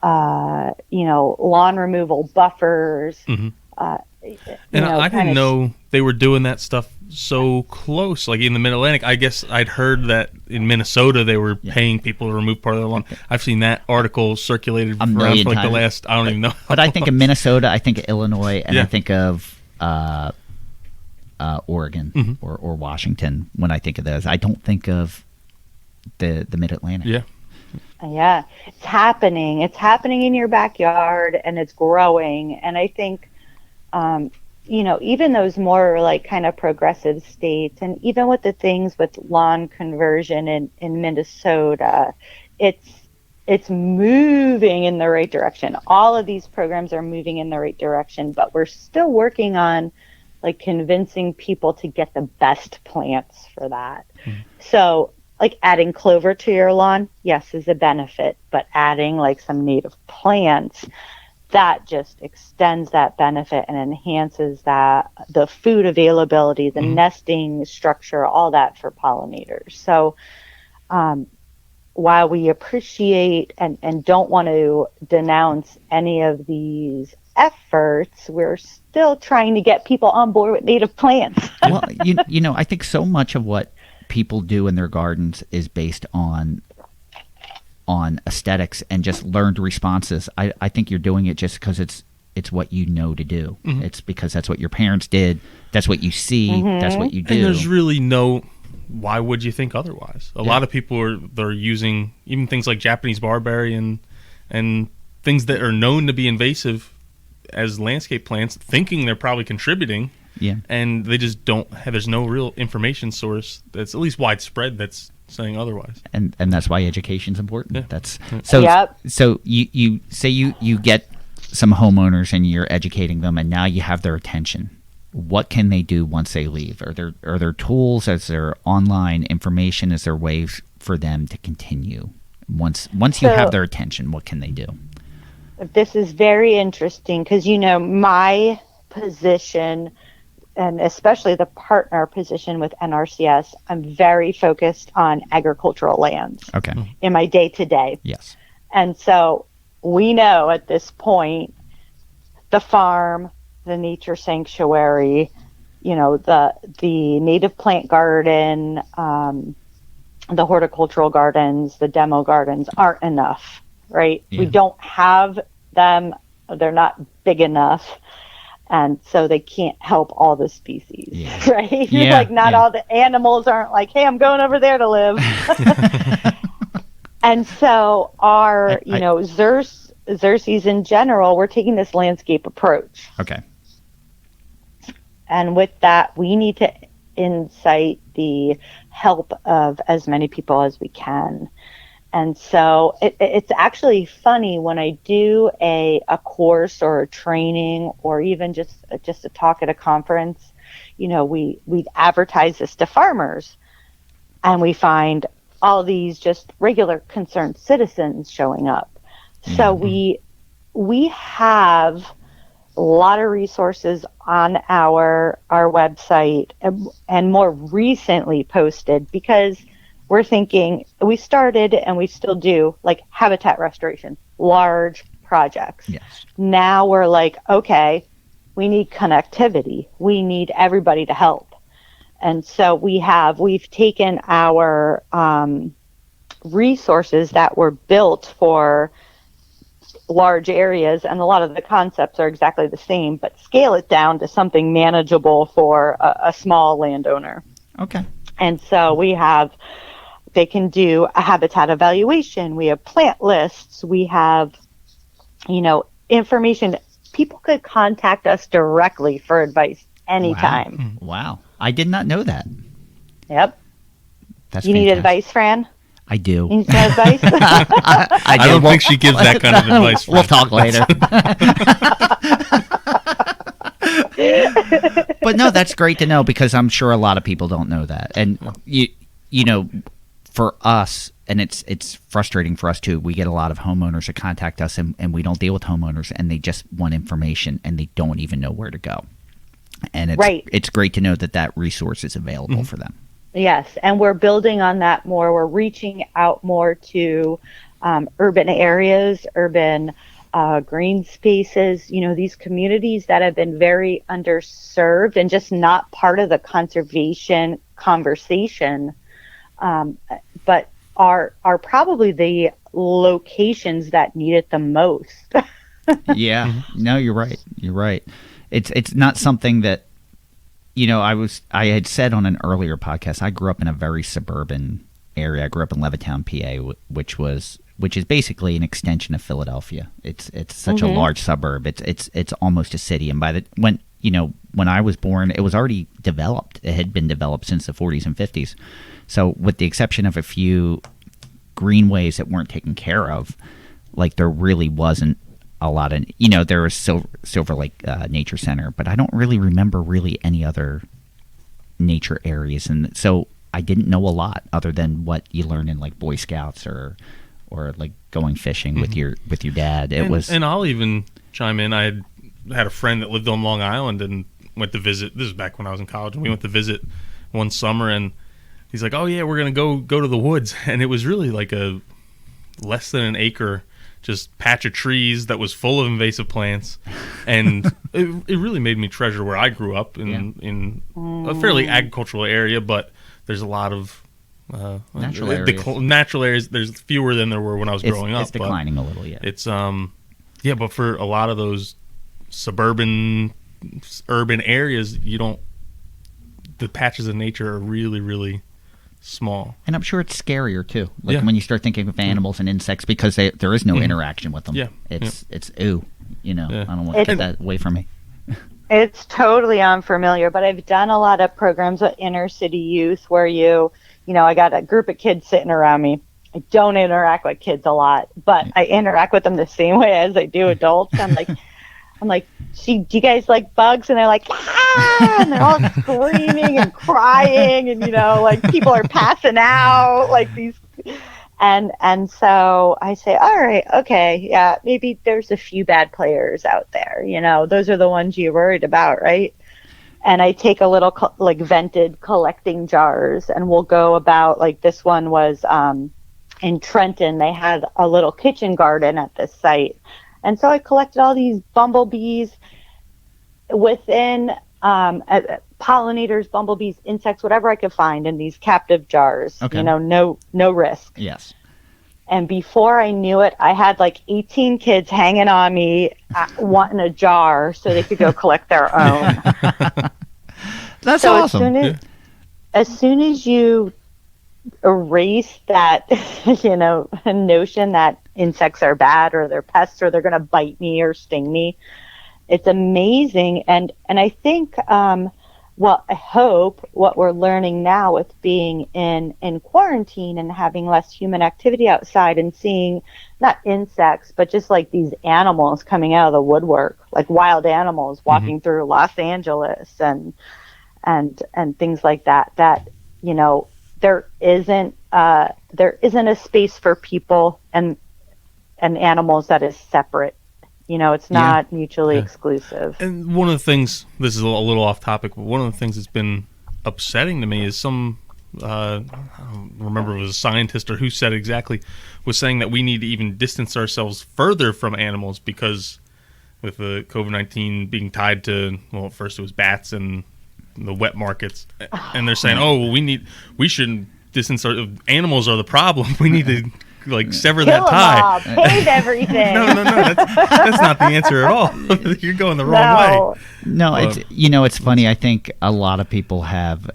S4: lawn removal buffers.
S3: And I didn't know they were doing that stuff so close, like in the Mid-Atlantic. I guess I'd heard that in Minnesota they were paying people to remove part of their lawn. I've seen that article circulated around for like the last, I don't even know.
S2: But I think of Minnesota, I think of Illinois, and I think of Oregon or Washington when I think of those. I don't think of the Mid-Atlantic.
S4: Yeah, it's happening. It's happening in your backyard, and it's growing. And I think, even those more like kind of progressive states, and even with the things with lawn conversion in Minnesota, it's moving in the right direction. All of these programs are moving in the right direction, but we're still working on like convincing people to get the best plants for that. So like adding clover to your lawn, yes, is a benefit, but adding like some native plants, that just extends that benefit and enhances the food availability, the nesting structure, all that for pollinators. So while we appreciate and don't want to denounce any of these efforts, we're still trying to get people on board with native plants.
S2: Well, I think so much of what people do in their gardens is based on aesthetics and just learned responses. I think you're doing it just because it's what you know to do. Mm-hmm. It's because that's what your parents did. That's what you see. Mm-hmm. That's what you do.
S3: And there's really no... Why would you think otherwise? A lot of people they're using even things like Japanese barberry and things that are known to be invasive as landscape plants, thinking they're probably contributing.
S2: Yeah. And
S3: they just don't have, there's no real information source that's at least widespread that's saying otherwise.
S2: And that's why education's important. Yeah. That's so you say you get some homeowners and you're educating them and now you have their attention. What can they do once they leave? Are there tools? Is there online information? Is there ways for them to continue? Once you have their attention, what can they do?
S4: This is very interesting because, my position, and especially the partner position with NRCS, I'm very focused on agricultural lands in my day-to-day.
S2: Yes.
S4: And so we know at this point, the farm, the nature sanctuary, the native plant garden, the horticultural gardens, the demo gardens aren't enough, right? Yeah. We don't have them. They're not big enough. And so they can't help all the species, right?
S2: Yeah.
S4: Not all the animals aren't like, hey, I'm going over there to live. And so our, Xerces in general, we're taking this landscape approach.
S2: Okay.
S4: And with that, we need to incite the help of as many people as we can. And so it's actually funny when I do a course or a training or even just a talk at a conference, we advertise this to farmers and we find all these just regular concerned citizens showing up. Mm-hmm. So we have a lot of resources on our website and more recently posted because we're thinking we started and we still do like habitat restoration, large projects.
S2: Yes.
S4: Now we're like, okay, we need connectivity. We need everybody to help. And so we've taken our resources that were built for large areas, and a lot of the concepts are exactly the same, but scale it down to something manageable for a small landowner.
S2: Okay.
S4: And so they can do a habitat evaluation. We have plant lists. We have, information. People could contact us directly for advice anytime.
S2: Wow. I did not know that.
S4: Yep.
S2: That's
S4: you
S2: fantastic.
S4: Need advice, Fran?
S2: I do.
S4: You need some advice?
S3: I don't think she gives that kind of advice.
S2: We'll talk later. But no, that's great to know because I'm sure a lot of people don't know that. And for us, and it's frustrating for us too. We get a lot of homeowners that contact us, and we don't deal with homeowners, and they just want information, and they don't even know where to go. And it's great to know that resource is available for them.
S4: Yes, and we're building on that more. We're reaching out more to urban areas, urban green spaces, these communities that have been very underserved and just not part of the conservation conversation, but are probably the locations that need it the most.
S2: Yeah, no, you're right. It's not something that, I had said on an earlier podcast, I grew up in a very suburban area. I grew up in Levittown, PA, which is basically an extension of Philadelphia. It's such a large suburb. It's almost a city. And when I was born, it was already developed. It had been developed since the 40s and 50s. So with the exception of a few greenways that weren't taken care of, like there really wasn't a lot of, there was Silver Lake Nature Center, but I don't really remember any other nature areas. And so I didn't know a lot other than what you learn in like Boy Scouts or like going fishing with your dad.
S3: And I'll even chime in. I had a friend that lived on Long Island and went to visit. This is back when I was in college, and we went to visit one summer, and he's like, oh yeah, we're gonna go to the woods, and it was really like a less than an acre just patch of trees that was full of invasive plants, and it really made me treasure where I grew up in a fairly agricultural area, but there's a lot of natural areas. There's fewer than there were when I was growing up.
S2: It's declining a little, yeah.
S3: It's but for a lot of those suburban, urban areas, the patches of nature are really, really small.
S2: And I'm sure it's scarier too. Like when you start thinking of animals and insects, because there is no interaction with them.
S3: Yeah.
S2: It's ooh, I don't want to get that away from me.
S4: It's totally unfamiliar, but I've done a lot of programs with inner city youth where I got a group of kids sitting around me. I don't interact with kids a lot, but I interact with them the same way as I do adults. I'm like, do you guys like bugs? And they're like, ah! And they're all screaming and crying, and like people are passing out, like these. And so I say, all right, okay, yeah, maybe there's a few bad players out there. Those are the ones you're worried about, right? And I take a little vented collecting jars, and we'll go about, like, this one was in Trenton. They had a little kitchen garden at this site. And so I collected all these bumblebees within pollinators, bumblebees, insects, whatever I could find in these captive jars. Okay. No risk.
S2: Yes.
S4: And before I knew it, I had like 18 kids hanging on me wanting a jar so they could go collect their own.
S2: That's awesome.
S4: As soon as you erase that, notion that insects are bad or they're pests or they're going to bite me or sting me, it's amazing. And I think, I hope what we're learning now with being in quarantine and having less human activity outside and seeing not insects, but just like these animals coming out of the woodwork, like wild animals walking through Los Angeles and things like that, there isn't a space for people and animals that is separate. It's not mutually exclusive.
S3: And one of the things, this is a little off topic, but one of the things that's been upsetting to me is I don't remember if it was a scientist or who said exactly, was saying that we need to even distance ourselves further from animals because with the COVID-19 being tied to, first it was bats and the wet markets, and they're saying, we shouldn't distance animals are the problem. We need to sever that tie.
S4: Pave everything.
S3: No, that's not the answer at all. You're going the wrong way.
S2: No, it's funny. I think a lot of people have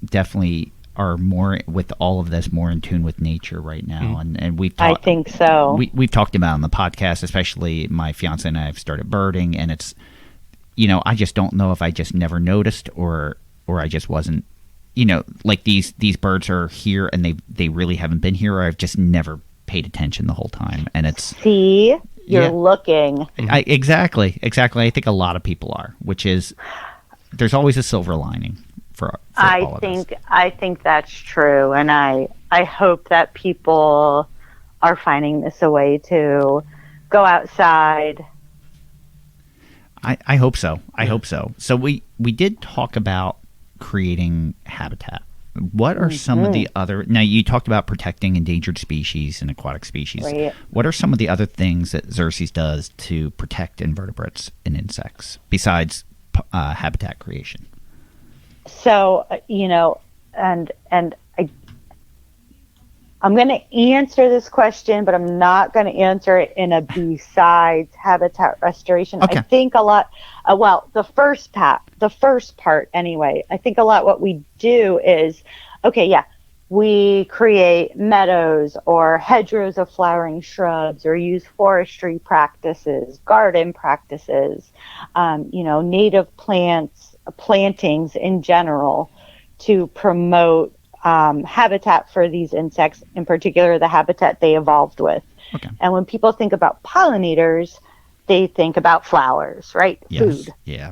S2: definitely are more with all of this more in tune with nature right now, and we've talked.
S4: I think so.
S2: We've talked about on the podcast, especially my fiance and I have started birding, and it's I just don't know if I just never noticed or I just wasn't. Like these birds are here and they really haven't been here, or I've just never paid attention the whole time. And
S4: you're looking.
S2: Exactly. I think a lot of people are, which is there's always a silver lining for all of us.
S4: I think that's true, and I hope that people are finding this a way to go outside.
S2: I hope so. So we did talk about creating habitat. What are some of the other... Now, you talked about protecting endangered species and aquatic species.
S4: Right.
S2: What are some of the other things that Xerces does to protect invertebrates and insects besides habitat creation?
S4: So, I'm going to answer this question, but I'm not going to answer it in a besides habitat restoration.
S2: Okay.
S4: I think a lot, the first part anyway, I think a lot what we do is, we create meadows or hedgerows of flowering shrubs or use forestry practices, garden practices, native plantings in general to promote habitat for these insects, in particular the habitat they evolved with. Okay. And when people think about pollinators, they think about flowers, right?
S2: Yes.
S4: Food.
S2: Yeah.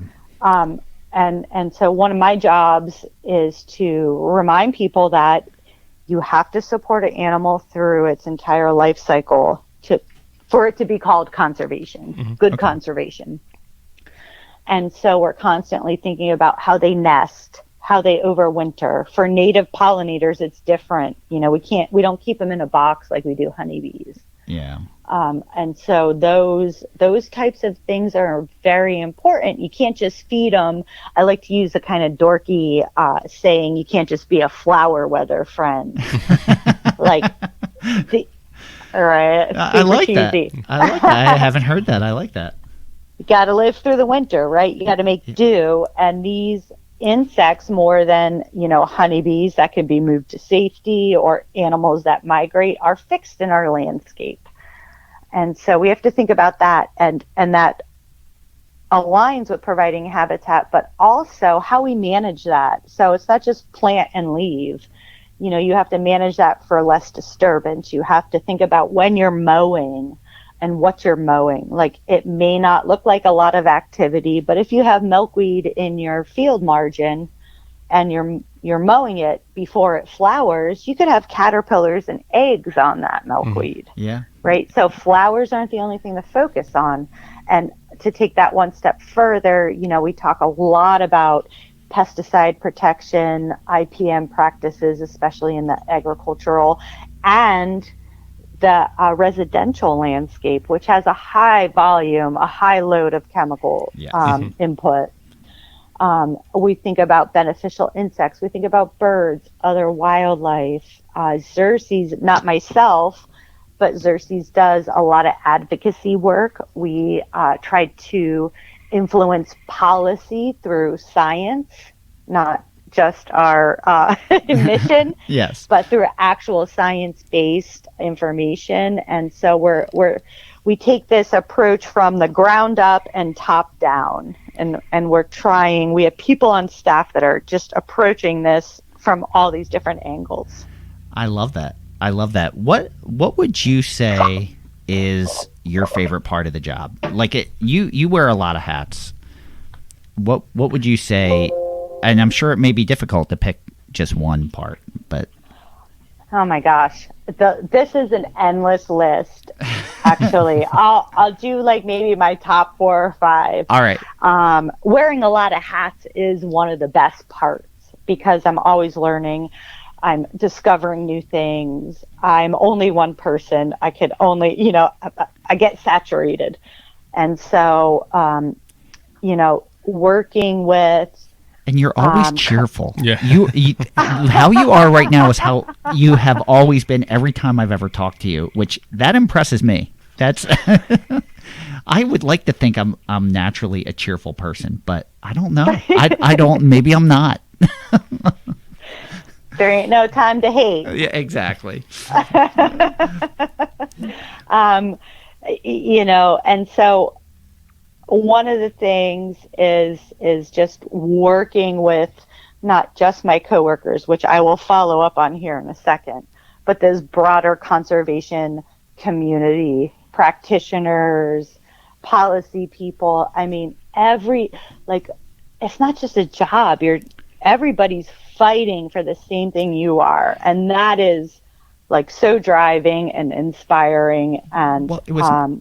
S4: And so one of my jobs is to remind people that you have to support an animal through its entire life cycle for it to be called conservation, good conservation. And so we're constantly thinking about how they nest, how they overwinter. For native pollinators, it's different. You know, we don't keep them in a box like we do honeybees.
S2: Yeah.
S4: And so those types of things are very important. You can't just feed them. I like to use a kind of dorky saying, you can't just be a flower weather friend. Like, all right.
S2: I like that. I like that. I haven't heard that. I like that.
S4: You got to live through the winter, right? You got to make do. And these insects, more than, you know, honeybees that can be moved to safety or animals that migrate, are fixed in our landscape. And so we have to think about that, and that aligns with providing habitat, but also how we manage that. So it's not just plant and leave. You know, you have to manage that for less disturbance. You have to think about when you're mowing and what you're mowing. Like, it may not look like a lot of activity, but if you have milkweed in your field margin and you're mowing it before it flowers, you could have caterpillars and eggs on that milkweed.
S2: Yeah.
S4: Right? So flowers aren't the only thing to focus on. And to take that one step further, you know, we talk a lot about pesticide protection, IPM practices, especially in the agricultural and the residential landscape, which has a high volume, a high load of chemical input. We think about beneficial insects. We think about birds, other wildlife. Xerces, not myself, but Xerces does a lot of advocacy work. We try to influence policy through science, not just our mission,
S2: Yes,
S4: but through actual science-based information. And so we take this approach from the ground up and top down, and we have people on staff that are just approaching this from all these different angles.
S2: I love that. What would you say is your favorite part of the job? Like, you wear a lot of hats. What would you say? And I'm sure it may be difficult to pick just one part, but
S4: oh my gosh, this is an endless list. Actually, I'll do like maybe my top 4 or 5.
S2: All right.
S4: Wearing a lot of hats is one of the best parts because I'm always learning. I'm discovering new things. I'm only one person. I could only, you know, I get saturated. And so, you know, working with.
S2: And you're always cheerful.
S3: Yeah.
S2: You how you are right now is how you have always been every time I've ever talked to you, which that impresses me. That's I would like to think I'm naturally a cheerful person, but I don't know. I don't. Maybe I'm not.
S4: There ain't no time to hate.
S2: Yeah, exactly.
S4: You know, and so one of the things is just working with not just my coworkers, which I will follow up on here in a second, but this broader conservation community, practitioners, policy people. I mean, it's not just a job. Everybody's fighting for the same thing you are, and that is like so driving and inspiring. And
S2: well,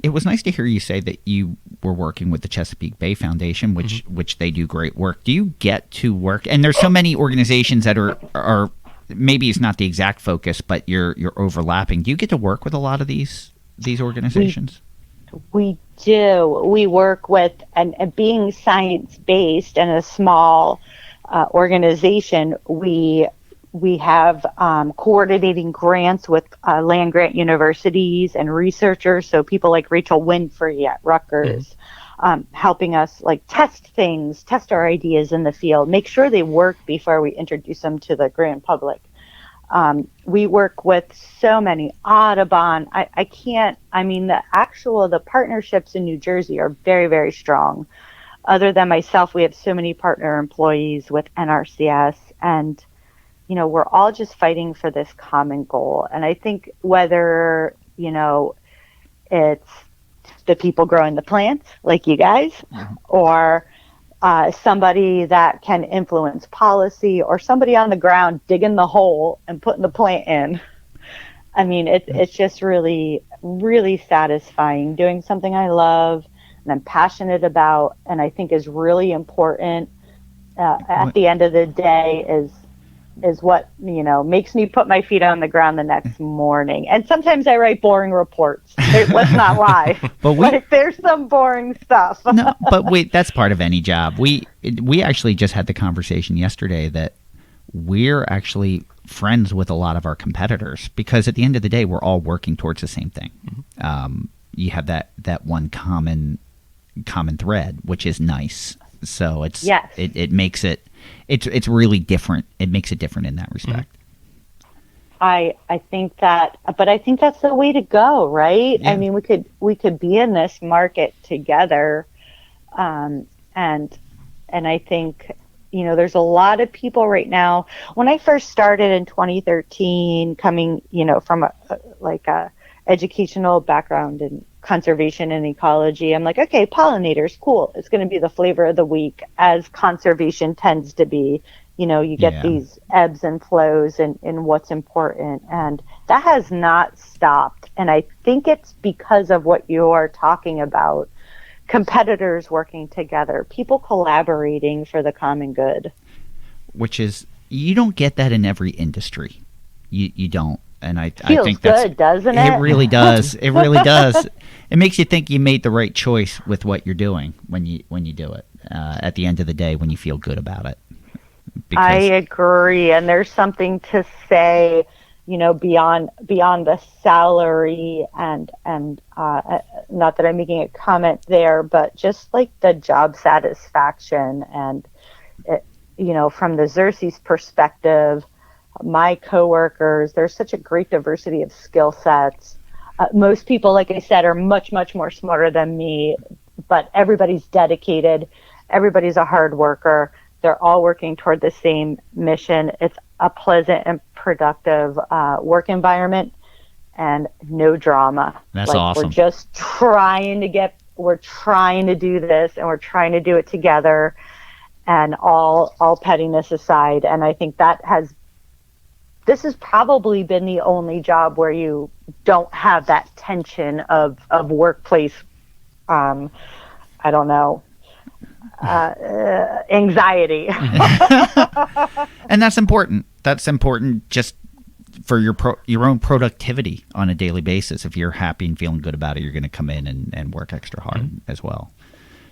S2: it was nice to hear you say that you were working with the Chesapeake Bay Foundation, which they do great work. Do you get to work? And there's so many organizations that are maybe it's not the exact focus, but you're overlapping. Do you get to work with a lot of these organizations?
S4: We do. We work with, and being science based and a small organization, we have coordinating grants with land grant universities and researchers. So people like Rachel Winfrey at Rutgers, helping us like test our ideas in the field, make sure they work before we introduce them to the grand public. We work with so many Audubon. The partnerships in New Jersey are very, very strong. Other than myself, we have so many partner employees with NRCS, and you know, we're all just fighting for this common goal. And I think whether, you know, it's the people growing the plants like you guys, or somebody that can influence policy, or somebody on the ground digging the hole and putting the plant in. I mean, it's just really, really satisfying doing something I love and I'm passionate about, and I think is really important at the end of the day is what makes me put my feet on the ground the next morning. And sometimes I write boring reports. Let's not lie. But there's some boring stuff.
S2: No, but that's part of any job. We actually just had the conversation yesterday that we're actually friends with a lot of our competitors because at the end of the day, we're all working towards the same thing. Mm-hmm. You have that one common thread, which is nice. So it makes it's really different. It makes it different in that respect.
S4: I think that, but I think that's the way to go, right? Yeah. I mean, we could be in this market together, and I think there's a lot of people right now. When I first started in 2013, coming from a educational background in conservation and ecology, I'm like, okay, pollinators, cool. It's going to be the flavor of the week, as conservation tends to be. You get these ebbs and flows in what's important, and that has not stopped. And I think it's because of what you're talking about, competitors working together, people collaborating for the common good. Which is,
S2: you don't get that in every industry. You don't. And I think
S4: that's good, doesn't it?
S2: It really does. It really does. It makes you think you made the right choice with what you're doing when you do it. At the end of the day, when you feel good about it.
S4: I agree, and there's something to say, beyond the salary and not that I'm making a comment there, but just like the job satisfaction and from the Xerces perspective, my coworkers, there's such a great diversity of skill sets. Most people, like I said, are much, much more smarter than me, but everybody's dedicated. Everybody's a hard worker. They're all working toward the same mission. It's a pleasant and productive work environment and no drama.
S2: That's awesome.
S4: We're just trying to do this, and we're trying to do it together, and all pettiness aside. And I think this has probably been the only job where you don't have that tension of workplace, I don't know, anxiety.
S2: And that's important. That's important just for your own productivity on a daily basis. If you're happy and feeling good about it, you're going to come in and work extra hard as well.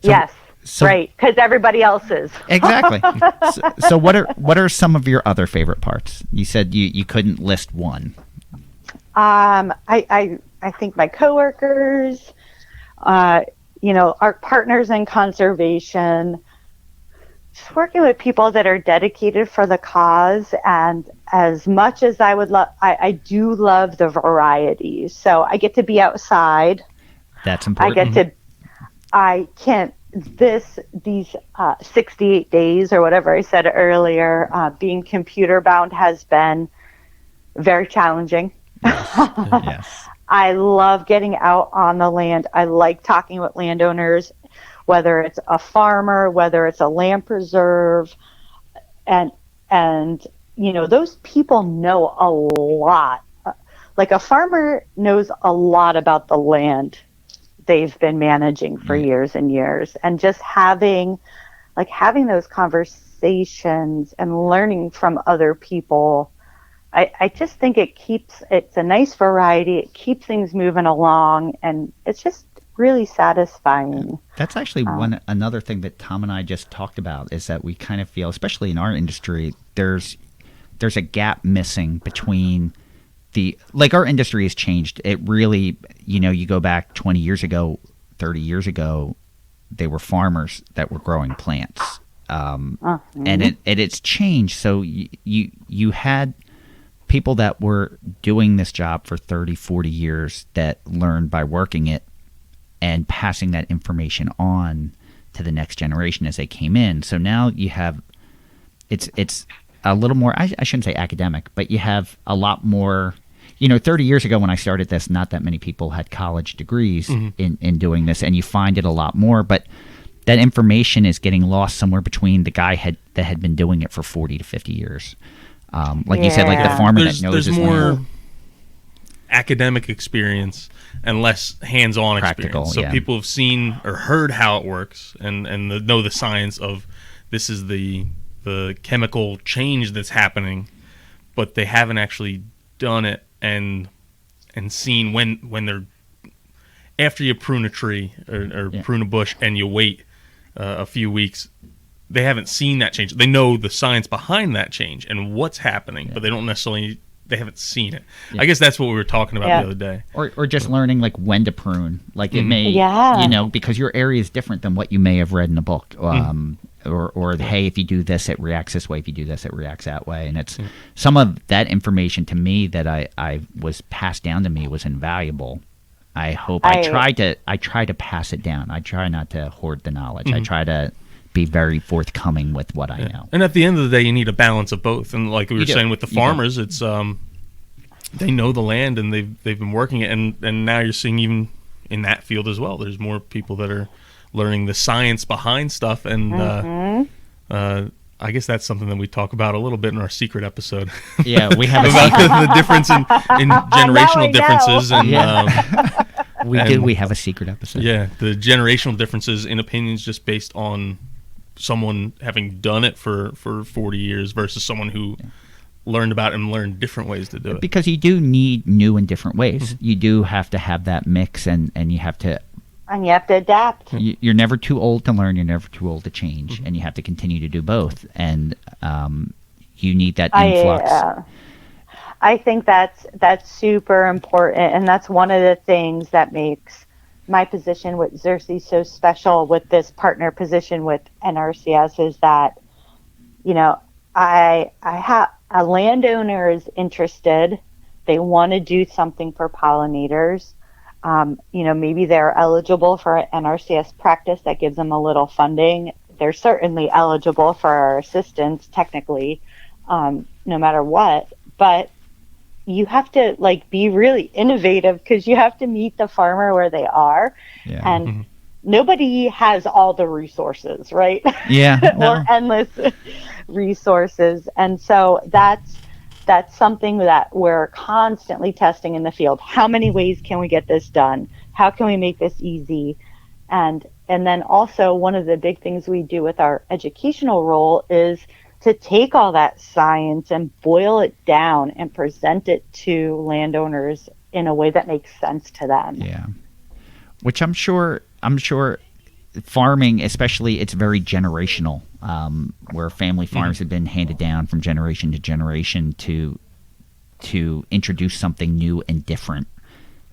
S4: Yes. Right, because everybody else is.
S2: Exactly. So what are some of your other favorite parts? You said you couldn't list one.
S4: I think my coworkers, our partners in conservation, just working with people that are dedicated for the cause. And as much as I would love, I do love the variety. So I get to be outside.
S2: That's important.
S4: These 68 days or whatever I said earlier, being computer bound has been very challenging.
S2: Yes.
S4: I love getting out on the land. I like talking with landowners, whether it's a farmer, whether it's a land preserve, and those people know a lot. Like a farmer knows a lot about the land they've been managing for years and years, and just having those conversations and learning from other people. I just think it's a nice variety. It keeps things moving along, and it's just really satisfying.
S2: That's actually another thing that Tom and I just talked about, is that we kind of feel, especially in our industry, there's a gap missing between our industry has changed. It really, you go back 20 years ago, 30 years ago, they were farmers that were growing plants. And it's changed. So you had people that were doing this job for 30, 40 years that learned by working it and passing that information on to the next generation as they came in. So now you have, it's a little more, I shouldn't say academic, but you have a lot more. 30 years ago when I started this, not that many people had college degrees in doing this, and you find it a lot more. But that information is getting lost somewhere between the guy that had been doing it for 40 to 50 years. You said, like the farmer that knows his
S3: more
S2: land.
S3: Academic experience and less hands-on experience. So people have seen or heard how it works and know the science of this is the chemical change that's happening, but they haven't actually done it and seen when they're after you prune a tree or prune a bush and you wait a few weeks, they haven't seen that change. They know the science behind that change and what's happening, but they haven't seen it. I guess that's what we were talking about the other day.
S2: Or just learning like when to prune. Like it may, you know, because your area is different than what you may have read in a book. Or hey, if you do this, it reacts this way. If you do this, it reacts that way. And it's some of that information to me that I was passed down to me was invaluable. I hope I try to pass it down. I try not to hoard the knowledge. I try to be very forthcoming with what I know.
S3: And at the end of the day, you need a balance of both. And like we were saying with the farmers, it's they know the land and they've been working it, and now you're seeing even in that field as well. There's more people that are learning the science behind stuff, and I guess that's something that we talk about a little bit in our secret episode.
S2: Yeah, we have
S3: about the difference in generational differences, and
S2: we have a secret episode.
S3: Yeah, the generational differences in opinions just based on someone having done it for 40 years versus someone who learned about it and learned different ways to do it.
S2: Because you do need new and different ways. You do have to have that mix, and you have to...
S4: And you have to adapt.
S2: You're never too old to learn. You're never too old to change. And you have to continue to do both. And you need that influx.
S4: I think that's super important. And that's one of the things that makes my position with Xerces so special with this partner position with NRCS is that, you know, I have a landowner is interested. They want to do something for pollinators. You know, maybe they're eligible for an NRCS practice that gives them a little funding. They're certainly eligible for our assistance technically, no matter what. But you have to like be really innovative because you have to meet the farmer where they are. Yeah. And nobody has all the resources, right?
S2: Yeah.
S4: Or endless resources. And so that's something that we're constantly testing in the field. How many ways can we get this done? How can we make this easy? And then also one of the big things we do with our educational role is to take all that science and boil it down and present it to landowners in a way that makes sense to them.
S2: Yeah. Which I'm sure farming, especially, it's very generational, where family farms have been handed down from generation to generation to introduce something new and different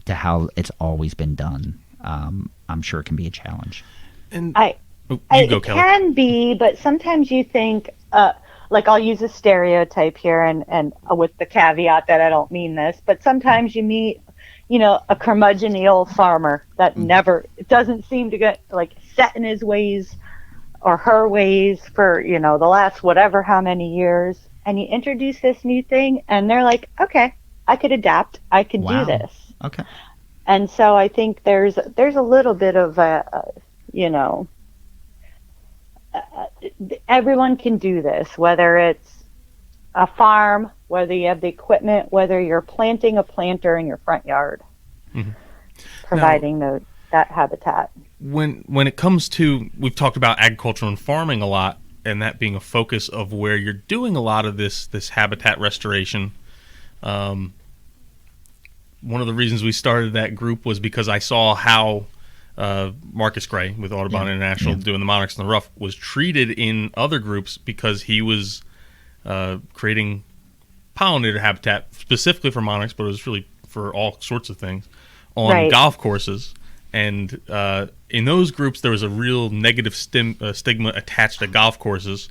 S2: to how it's always been done. I'm sure it can be a challenge.
S3: And
S4: it can be, but sometimes you think, like I'll use a stereotype here and with the caveat that I don't mean this, but sometimes you meet, you know, a curmudgeon old farmer that doesn't seem to get like set in his ways or her ways for, you know, the last whatever how many years, and you introduce this new thing and they're like, okay, I could adapt, I could do this.
S2: Okay.
S4: And so I think there's a little bit of you know, everyone can do this, whether it's a farm, whether you have the equipment, whether you're planting a planter in your front yard, providing that habitat.
S3: When it comes to, we've talked about agriculture and farming a lot, and that being a focus of where you're doing a lot of this habitat restoration. One of the reasons we started that group was because I saw how Marcus Gray with Audubon International doing the monarchs in the rough was treated in other groups because he was creating pollinator habitat specifically for monarchs, but it was really for all sorts of things on golf courses. And in those groups, there was a real negative stigma attached to golf courses.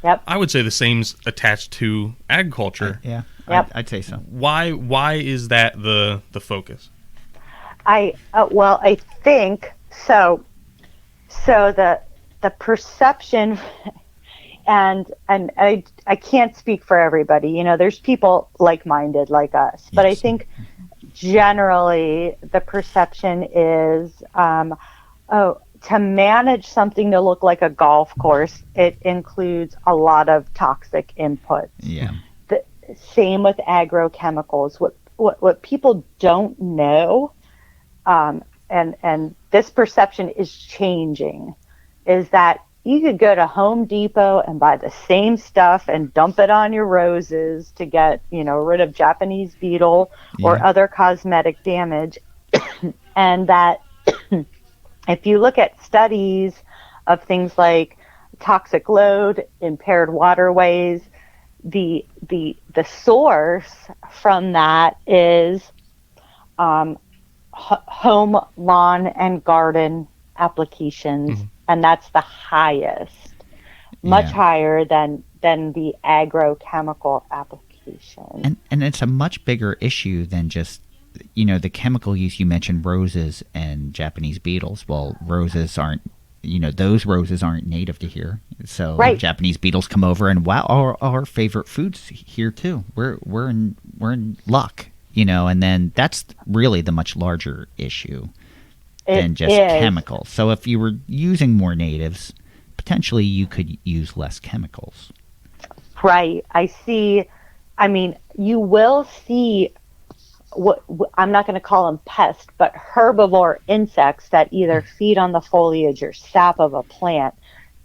S4: Yep.
S3: I would say the same's attached to agriculture.
S2: Yeah,
S4: yep.
S2: I'd say so.
S3: Why is that the focus?
S4: I think so. So the perception, and I can't speak for everybody. You know, there's people like-minded like us, but I think generally the perception is, to manage something to look like a golf course, it includes a lot of toxic inputs.
S2: Yeah.
S4: The same with agrochemicals. What people don't know, and this perception is changing, is that you could go to Home Depot and buy the same stuff and dump it on your roses to get, rid of Japanese beetle or other cosmetic damage. And that if you look at studies of things like toxic load, impaired waterways, the source from that is home, lawn, and garden applications, and that's the highest, much higher than the agrochemical application.
S2: And it's a much bigger issue than just the chemical use. You mentioned roses and Japanese beetles. Well, roses aren't, those roses aren't native to here. So Japanese beetles come over, and wow, our favorite foods here too. We're in luck, and then that's really the much larger issue than just chemicals. So if you were using more natives, potentially you could use less chemicals.
S4: Right. You will see what I'm not going to call them pests, but herbivore insects that either feed on the foliage or sap of a plant.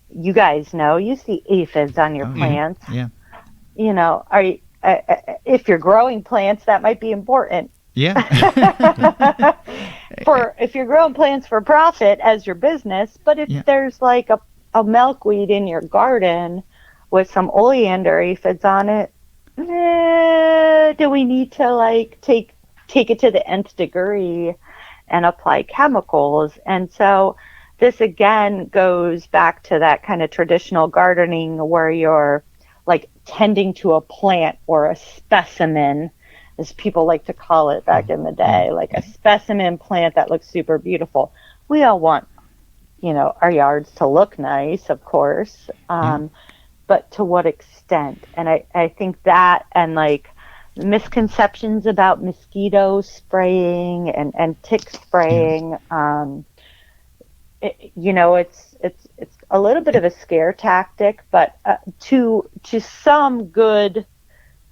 S4: You guys know, you see aphids on your plants.
S2: Yeah.
S4: If you're growing plants, that might be important.
S2: Yeah.
S4: If you're growing plants for profit as your business, but if there's like a milkweed in your garden with some oleander aphids on it, do we need to take it to the nth degree and apply chemicals? And so this again goes back to that kind of traditional gardening where you're like tending to a plant or a specimen, as people like to call it back in the day, like a specimen plant that looks super beautiful. We all want, our yards to look nice, of course, but to what extent? And I think that, and like misconceptions about mosquito spraying and tick spraying, it's a little bit of a scare tactic, but to some good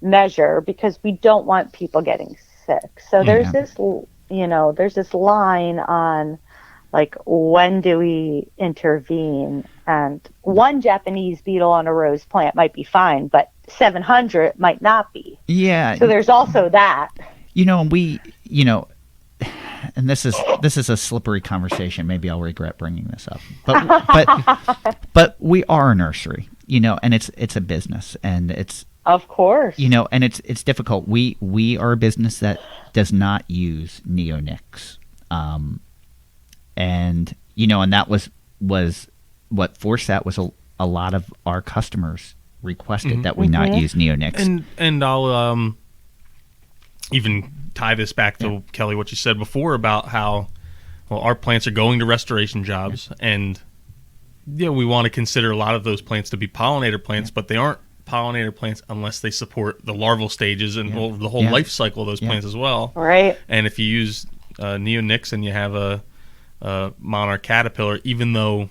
S4: measure, because we don't want people getting sick. So there's this line on like, when do we intervene? And one Japanese beetle on a rose plant might be fine, but 700 might not be.
S2: Yeah.
S4: So there's also that.
S2: And this is a slippery conversation. Maybe I'll regret bringing this up. But we are a nursery, and it's a business, and it's,
S4: of course,
S2: and it's difficult. We are a business that does not use neonics. And that was what forced that was a lot of our customers requested that we not use neonics.
S3: And I'll even tie this back to Kelly, what you said before about how our plants are going to restoration jobs, and we want to consider a lot of those plants to be pollinator plants, but they aren't pollinator plants unless they support the larval stages and the whole life cycle of those plants as well.
S4: Right.
S3: And if you use neonics and you have a monarch caterpillar, even though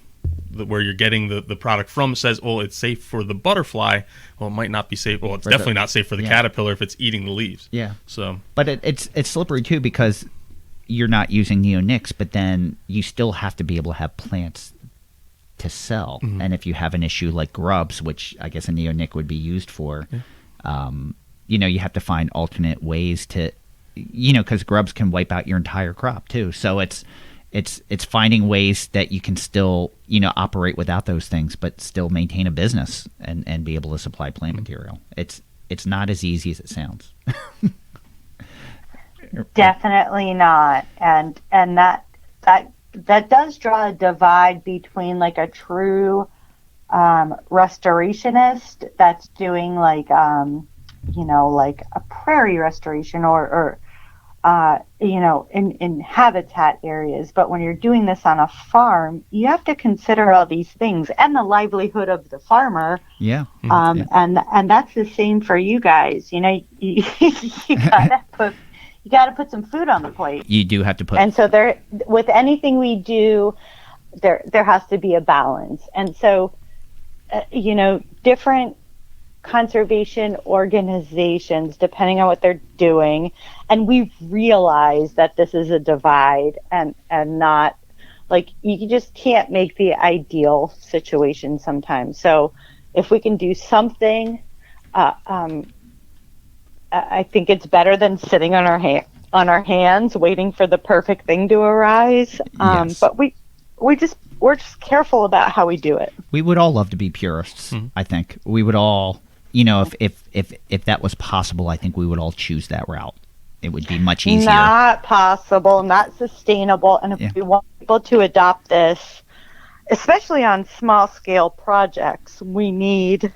S3: where you're getting the product from says, it's safe for the butterfly, it might not be safe. It's definitely not safe for the caterpillar if it's eating the leaves.
S2: Yeah.
S3: So,
S2: but it's slippery too, because you're not using neonics, but then you still have to be able to have plants to sell. And if you have an issue like grubs, which I guess a neonic would be used for, you have to find alternate ways to, because grubs can wipe out your entire crop too. So it's finding ways that you can still, operate without those things, but still maintain a business and be able to supply plant material. It's not as easy as it sounds.
S4: Definitely not. And that does draw a divide between like a true restorationist that's doing like like a prairie restoration or in habitat areas. But when you're doing this on a farm, you have to consider all these things and the livelihood of the farmer.
S2: Yeah.
S4: And that's the same for you guys. You gotta put some food on the plate.
S2: You do have to put.
S4: And so with anything we do, there has to be a balance. And so, different conservation organizations, depending on what they're doing, and we've realized that this is a divide and not like you just can't make the ideal situation sometimes. So if we can do something, I think it's better than sitting on our hands waiting for the perfect thing to arise.
S2: Yes.
S4: But we're just careful about how we do it.
S2: We would all love to be purists. I think we would all, if that was possible, I think we would all choose that route. It would be much easier.
S4: Not possible, not sustainable, and if we want people to adopt this, especially on small scale projects, we need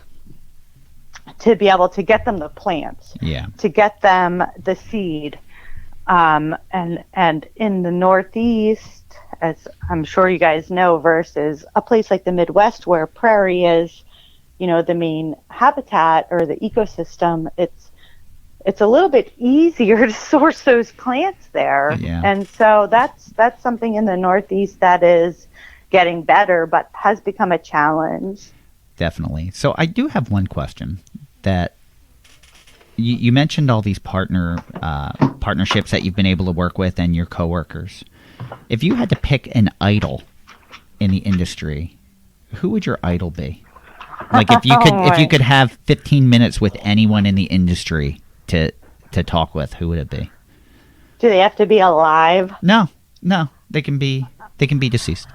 S4: to be able to get them the plants, to get them the seed, and in the Northeast, as I'm sure you guys know, versus a place like the Midwest where prairie is, the main habitat or the ecosystem, it's a little bit easier to source those plants there. And so that's something in the Northeast that is getting better, but has become a challenge.
S2: Definitely. So I do have one question that you mentioned all these partnerships that you've been able to work with and your coworkers. If you had to pick an idol in the industry, who would your idol be? Like if you could have 15 minutes with anyone in the industry to talk with, who would it be?
S4: Do they have to be alive?
S2: No, they can be deceased.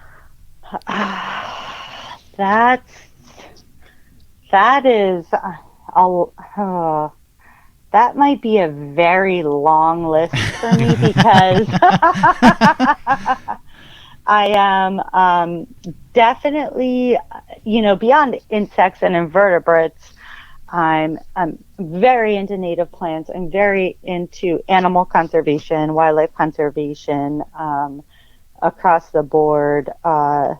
S4: That might be a very long list for me because I am definitely, beyond insects and invertebrates, I'm very into native plants. I'm very into animal conservation, wildlife conservation, across the board. I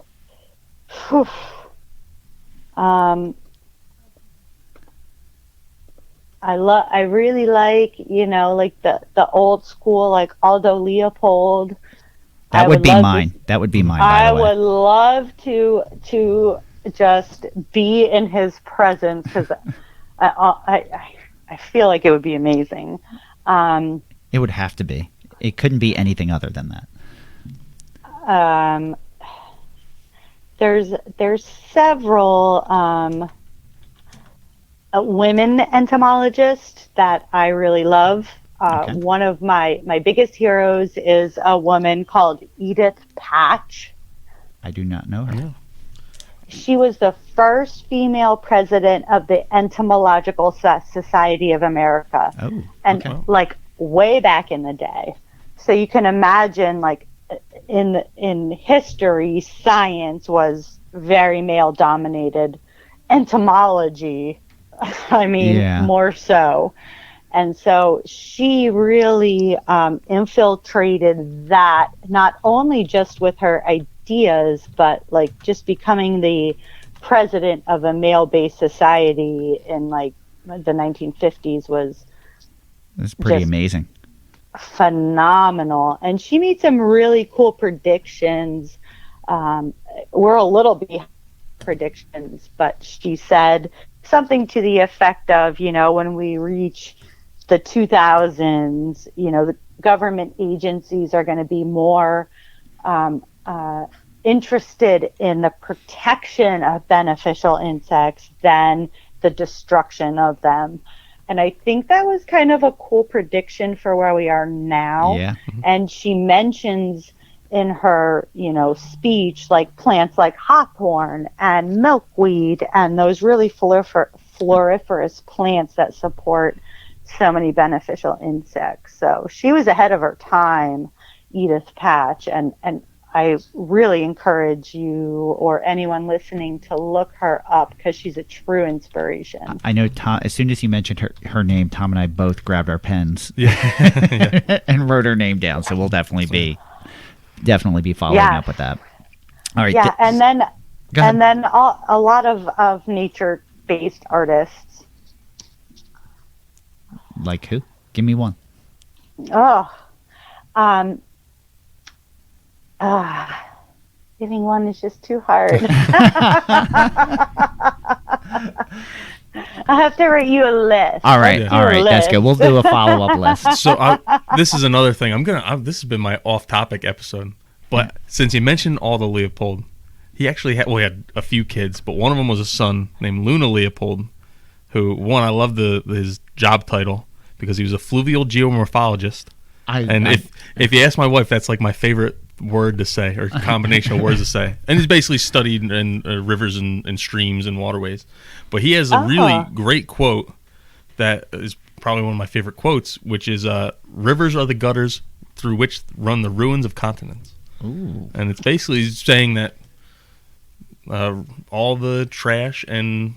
S4: really like, the old school, like Aldo Leopold.
S2: That would be mine. That would be mine. By the way.
S4: I would love to just be in his presence because I feel like it would be amazing.
S2: It would have to be. It couldn't be anything other than that.
S4: There's several women entomologists that I really love. Okay. One of my biggest heroes is a woman called Edith Patch.
S2: I do not know her. No.
S4: She was the first female president of the Entomological Society of America.
S2: Oh,
S4: and like way back in the day. So you can imagine, like in history, science was very male dominated. Entomology, more so. And so she really infiltrated that, not only just with her ideas, but like just becoming the president of a male-based society in like the 1950s was
S2: pretty amazing.
S4: Phenomenal. And she made some really cool predictions. We're a little behind predictions, but she said something to the effect of, when we reach the 2000s, the government agencies are going to be more interested in the protection of beneficial insects than the destruction of them. And I think that was kind of a cool prediction for where we are now.
S2: Yeah.
S4: And she mentions in her, speech, like plants like hawthorn and milkweed and those really floriferous plants that support so many beneficial insects. So she was ahead of her time, Edith Patch, and I really encourage you or anyone listening to look her up because she's a true inspiration.
S2: I know, Tom, as soon as you mentioned her name, Tom and I both grabbed our pens and wrote her name down. So we'll definitely be following up with that. All right.
S4: Yeah, and then a lot of nature-based artists.
S2: Like who? Give me one.
S4: Giving one is just too hard. I'll have to write you a list.
S2: All right, that's good. We'll do a follow-up list.
S3: So this is another thing. This has been my off-topic episode, But since you mentioned Aldo Leopold, he actually had, he had a few kids, but one of them was a son named Luna Leopold, who, I love his job title because he was a fluvial geomorphologist. If you ask my wife, that's like my favorite word to say, or combination of words to say. And he's basically studied in rivers and streams and waterways. But he has a really great quote that is probably one of my favorite quotes, which is, rivers are the gutters through which run the ruins of continents.
S2: Ooh.
S3: And it's basically saying that all the trash and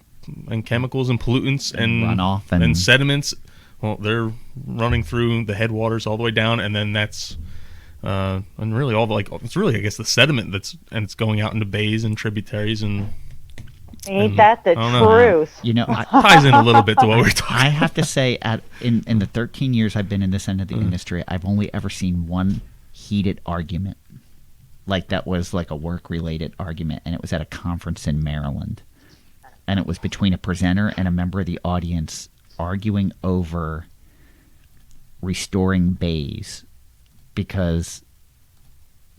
S3: chemicals and pollutants and
S2: runoff
S3: and sediments, well, they're running through the headwaters all the way down, and then that's and really all the, it's really, I guess, the sediment it's going out into bays and tributaries and
S4: Ain't that the truth?
S2: You know,
S3: ties in a little bit to what we're talking.
S2: I have to say, in the 13 years I've been in this end of the industry, I've only ever seen one heated argument, like that was like a work-related argument, and it was at a conference in Maryland, and it was between a presenter and a member of the audience arguing over restoring bays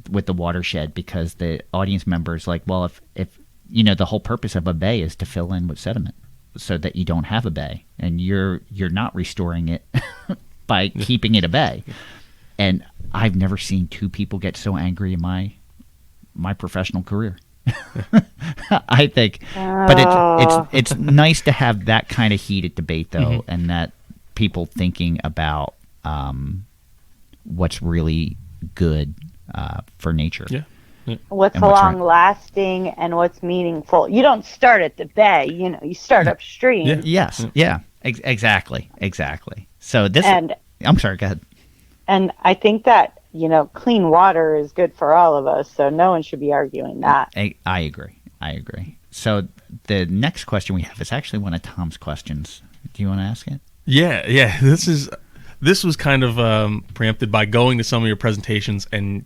S2: with the watershed, because the audience members like, well, if you know, the whole purpose of a bay is to fill in with sediment so that you don't have a bay, and you're not restoring it by keeping it a bay. And I've never seen two people get so angry in my professional career. I think, but it's nice to have that kind of heated debate though, and that people thinking about what's really good for nature.
S3: Yeah.
S4: What's long lasting and what's meaningful. You don't start at the bay, you start upstream.
S3: Yeah.
S2: Yes. Yeah. Exactly. So this. I'm sorry. Go ahead.
S4: And I think that clean water is good for all of us, so no one should be arguing that.
S2: I agree. So the next question we have is actually one of Tom's questions. Do you want to ask it?
S3: Yeah. This was kind of preempted by going to some of your presentations, and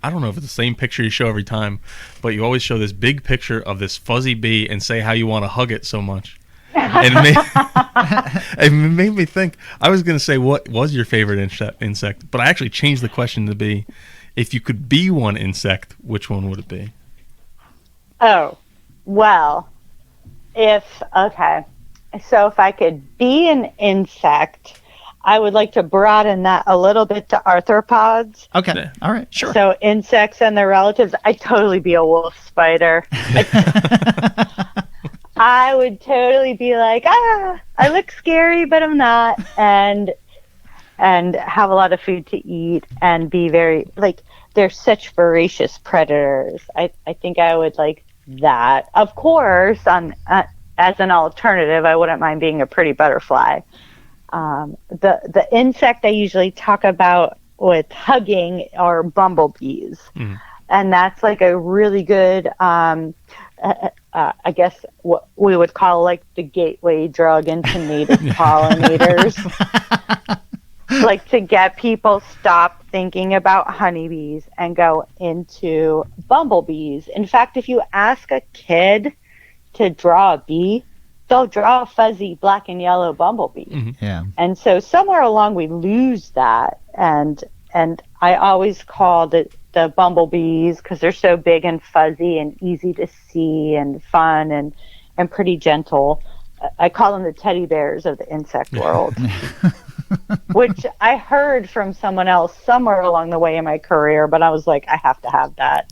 S3: I don't know if it's the same picture you show every time, but you always show this big picture of this fuzzy bee and say how you want to hug it so much. And it made me think. I was going to say, what was your favorite insect? But I actually changed the question to be, if you could be one insect, which one would it be?
S4: Oh, well, so if I could be an insect, I would like to broaden that a little bit to arthropods.
S2: Okay.
S3: Yeah.
S2: All right. Sure.
S4: So insects and their relatives. I'd totally be a wolf spider. I would totally be like, I look scary, but I'm not, and have a lot of food to eat and be very, they're such voracious predators. I think I would like that. Of course, as an alternative, I wouldn't mind being a pretty butterfly. The insect I usually talk about with hugging are bumblebees. And that's like a really good, I guess what we would call like the gateway drug into native pollinators. Like to get people stop thinking about honeybees and go into bumblebees. In fact, if you ask a kid to draw a bee, they'll draw a fuzzy black and yellow bumblebee.
S2: Yeah.
S4: And so somewhere along we lose that, and I always called it the bumblebees because they're so big and fuzzy and easy to see and fun and pretty gentle. I call them the teddy bears of the insect world, which I heard from someone else somewhere along the way in my career, but I was like, I have to have that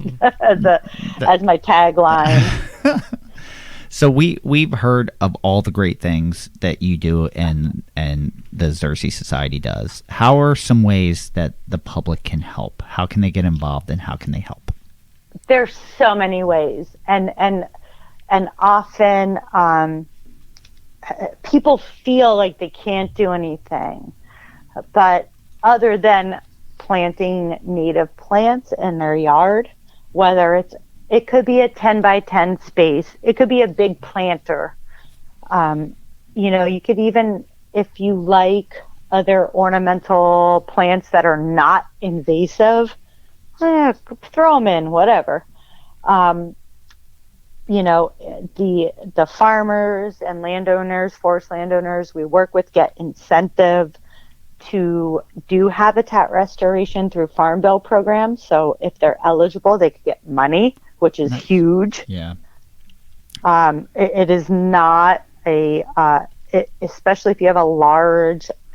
S4: as my tagline.
S2: So we've heard of all the great things that you do and the Xerces Society does. How are some ways that the public can help? How can they get involved, and how can they help?
S4: There's so many ways, and often people feel like they can't do anything, but other than planting native plants in their yard, whether it could be a 10 by 10 space. It could be a big planter. You could even, if you like other ornamental plants that are not invasive, throw them in, whatever. The farmers and landowners, forest landowners we work with get incentive to do habitat restoration through farm bill programs. So if they're eligible, they could get money, which is huge.
S2: Yeah.
S4: It is not especially if you have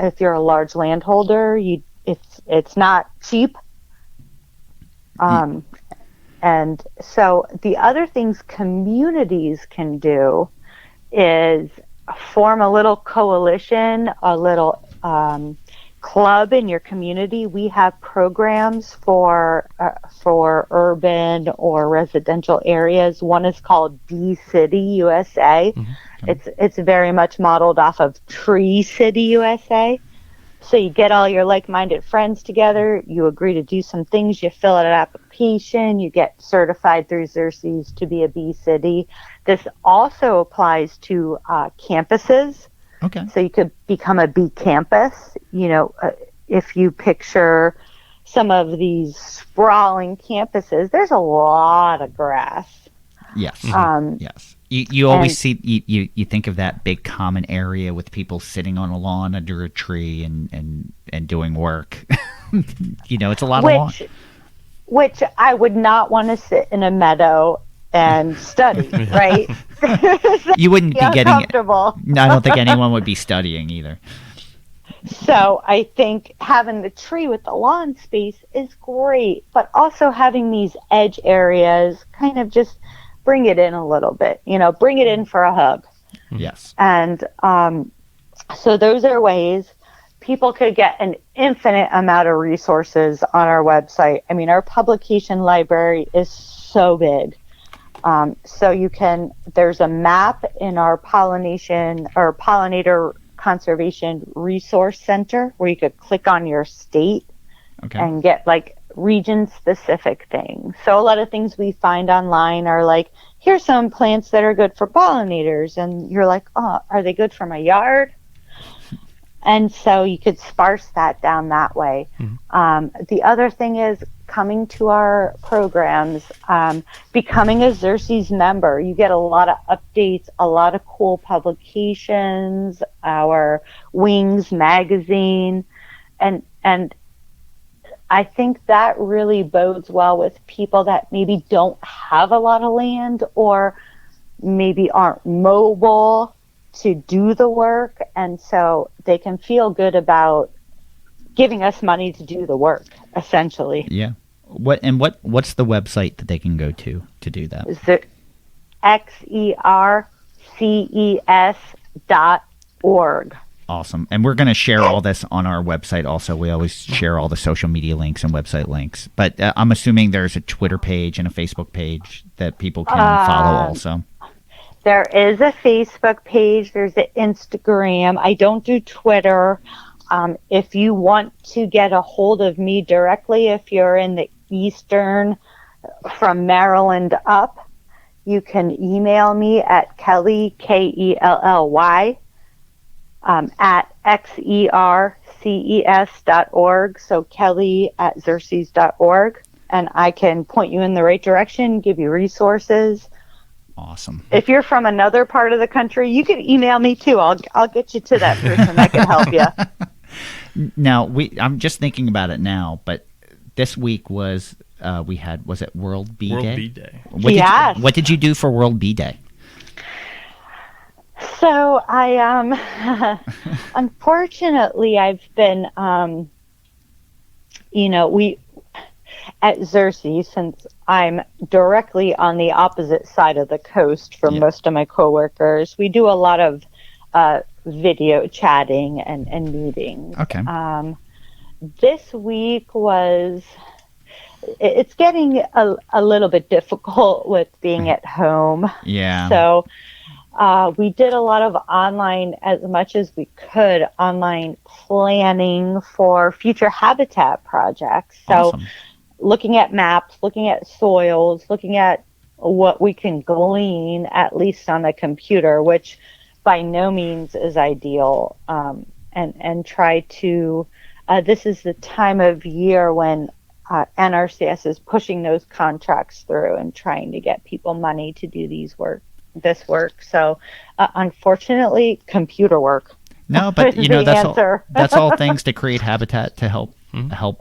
S4: if you're a large landholder, it's not cheap. And so the other things communities can do is form a little coalition, a little club in your community. We have programs for urban or residential areas. One is called Bee City USA.
S2: Mm-hmm.
S4: It's very much modeled off of Tree City USA. So you get all your like-minded friends together, you agree to do some things, you fill out an application, you get certified through Xerces to be a bee city. This also applies to campuses.
S2: Okay.
S4: So you could become a bee campus. If you picture some of these sprawling campuses, there's a lot of grass.
S2: Yes. Yes. You always see you think of that big common area with people sitting on a lawn under a tree and doing work. It's a lot of lawn.
S4: Which I would not want to sit in a meadow and study, right?
S2: You wouldn't be getting it.
S4: No,
S2: I don't think anyone would be studying either.
S4: So I think having the tree with the lawn space is great, but also having these edge areas kind of just bring it in a little bit, bring it in for a hug.
S2: Yes.
S4: And so those are ways people could get an infinite amount of resources on our website. I mean, our publication library is so big. So there's a map in our Pollinator Conservation Resource Center where you could click on your state and get region specific things. So a lot of things we find online are like, here's some plants that are good for pollinators, and you're like, oh, are they good for my yard? And so you could sparse that down that way. Mm-hmm. The other thing is coming to our programs, becoming a Xerces member. You get a lot of updates, a lot of cool publications, our Wings magazine, and I think that really bodes well with people that maybe don't have a lot of land or maybe aren't mobile to do the work, and so they can feel good about giving us money to do the work, essentially.
S2: Yeah. What's the website that they can go to do that?
S4: Is it xerces.org.
S2: Awesome. And we're going to share all this on our website also. We always share all the social media links and website links. But I'm assuming there's a Twitter page and a Facebook page that people can follow also.
S4: There is a Facebook page. There's an Instagram. I don't do Twitter. If you want to get a hold of me directly, if you're in the Eastern from Maryland up, you can email me at Kelly, Kelly, at xerces.org. So Kelly at xerces.org. And I can point you in the right direction, give you resources.
S2: Awesome.
S4: If you're from another part of the country, you can email me too. I'll get you to that person that can help you.
S2: Now, I'm just thinking about it now, but this week was it World Bee Day?
S3: World Bee Day.
S2: What did you do for World Bee Day?
S4: So I unfortunately I've been we at Xerces, since I'm directly on the opposite side of the coast from most of my coworkers, we do a lot of video chatting and meetings.
S2: Okay.
S4: This week it's getting a little bit difficult with being at home.
S2: Yeah.
S4: So we did a lot of online, as much as we could, online planning for future habitat projects. So
S2: Awesome.
S4: Looking at maps, looking at soils, looking at what we can glean, at least on a computer, which by no means is ideal, and try to, this is the time of year when NRCS is pushing those contracts through and trying to get people money to do this work. So unfortunately, computer work.
S2: No, but
S4: is
S2: that's
S4: the answer.
S2: that's all things to create habitat to help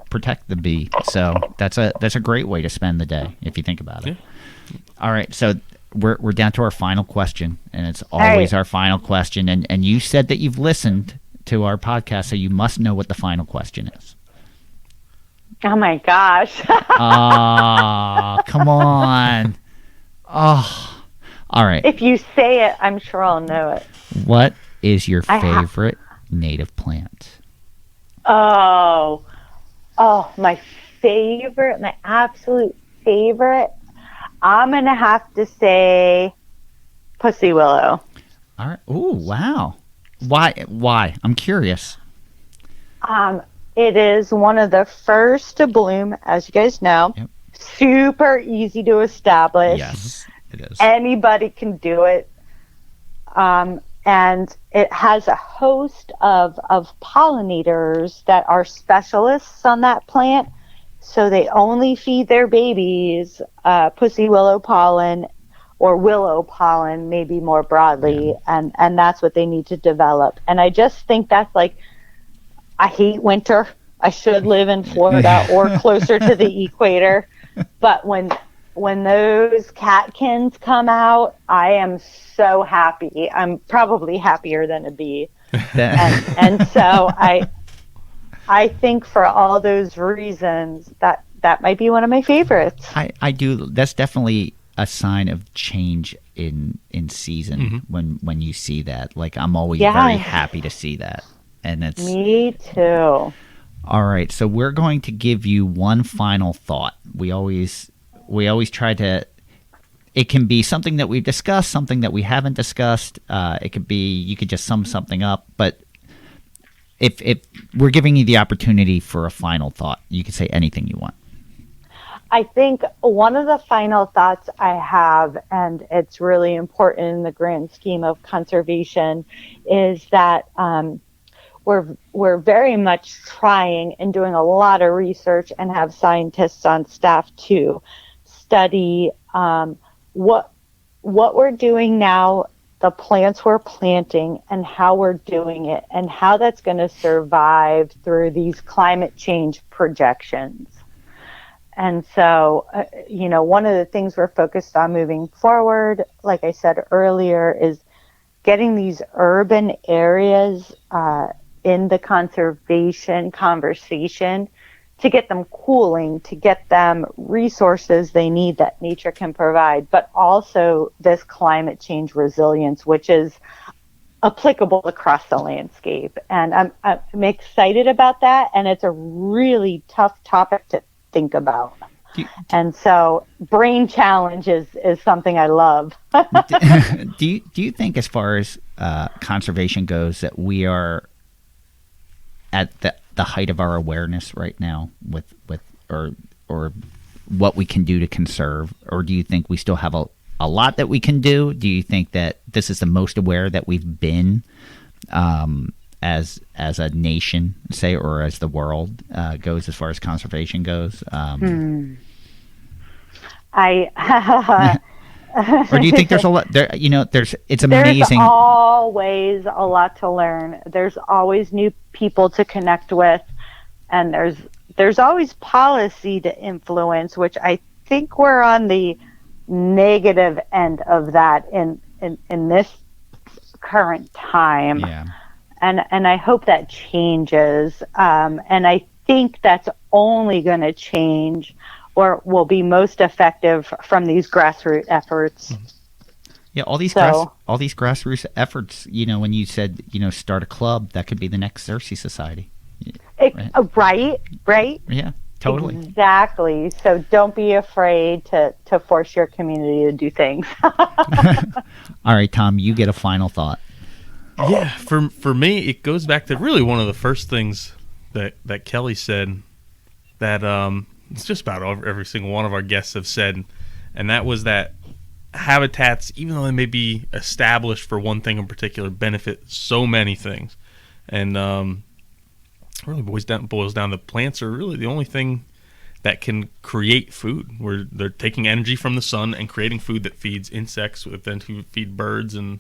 S2: protect the bee. So that's a great way to spend the day if you think about it.
S3: Yeah.
S2: All right, so we're down to our final question, and it's always our final question. And you said that you've listened to our podcast, so you must know what the final question is.
S4: Oh my gosh.
S2: Ah, come on. Oh, all right.
S4: If you say it, I'm sure I'll know it.
S2: What is your favorite native plant?
S4: Oh, my absolute favorite. I'm going to have to say pussy willow.
S2: All right. Ooh, wow. Why? I'm curious.
S4: It is one of the first to bloom, as you guys know.
S2: Yep.
S4: Super easy to establish.
S2: Yes, it is.
S4: Anybody can do it. And it has a host of pollinators that are specialists on that plant. So they only feed their babies pussy willow pollen or willow pollen, maybe more broadly. Yeah. And that's what they need to develop. And I just think that's like, I hate winter. I should live in Florida or closer to the equator. But when those catkins come out, I am so happy. I'm probably happier than a bee. and so I think for all those reasons that might be one of my favorites.
S2: I do. That's definitely a sign of change in season when you see that. Like, I'm always very happy to see that. And it's
S4: me too.
S2: All right, so we're going to give you one final thought. We always try to. It can be something that we've discussed, something that we haven't discussed. It could be you could just sum something up. But if we're giving you the opportunity for a final thought, you can say anything you want.
S4: I think one of the final thoughts I have, and it's really important in the grand scheme of conservation, is that we're very much trying and doing a lot of research and have scientists on staff to study what we're doing now, the plants we're planting, and how we're doing it, and how that's going to survive through these climate change projections. And so, one of the things we're focused on moving forward, like I said earlier, is getting these urban areas in the conservation conversation to get them cooling, to get them resources they need that nature can provide, but also this climate change resilience, which is applicable across the landscape. And I'm excited about that, and it's a really tough topic to think about. And so brain challenge is something I love.
S2: Do you think, as far as conservation goes, that we are at the height of our awareness right now with or what we can do to conserve, or do you think we still have a lot that we can do? Do you think that this is the most aware that we've been as a nation, say, or as the world goes as far as conservation goes? Or do you think there's a lot there? It's amazing.
S4: There's always a lot to learn. There's always new people to connect with, and there's always policy to influence, which I think we're on the negative end of that in this current time.
S2: Yeah.
S4: And I hope that changes. And I think that's only going to change, or will be most effective, from these grassroots efforts.
S2: Yeah, all these grassroots efforts. When you said start a club, that could be the next Xerces Society.
S4: Right.
S2: Yeah, totally.
S4: Exactly. So don't be afraid to force your community to do things.
S2: All right, Tom, you get a final thought.
S3: Yeah, for me, it goes back to really one of the first things that Kelly said that it's just about every single one of our guests have said, and that was that habitats, even though they may be established for one thing in particular, benefit so many things. And really boils down to plants are really the only thing that can create food, where they're taking energy from the sun and creating food that feeds insects, that then feed birds and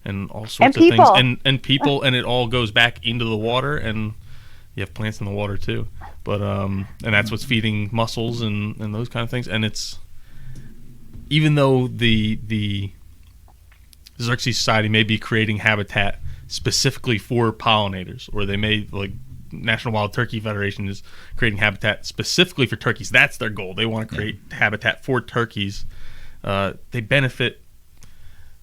S3: and all sorts of
S4: people.
S3: things, and people, and it all goes back into the water, and you have plants in the water too. But and that's what's feeding mussels and those kind of things. And it's, even though the Xerces Society may be creating habitat specifically for pollinators, or they may, like National Wild Turkey Federation is creating habitat specifically for turkeys. That's their goal. They want to create habitat for turkeys. They benefit,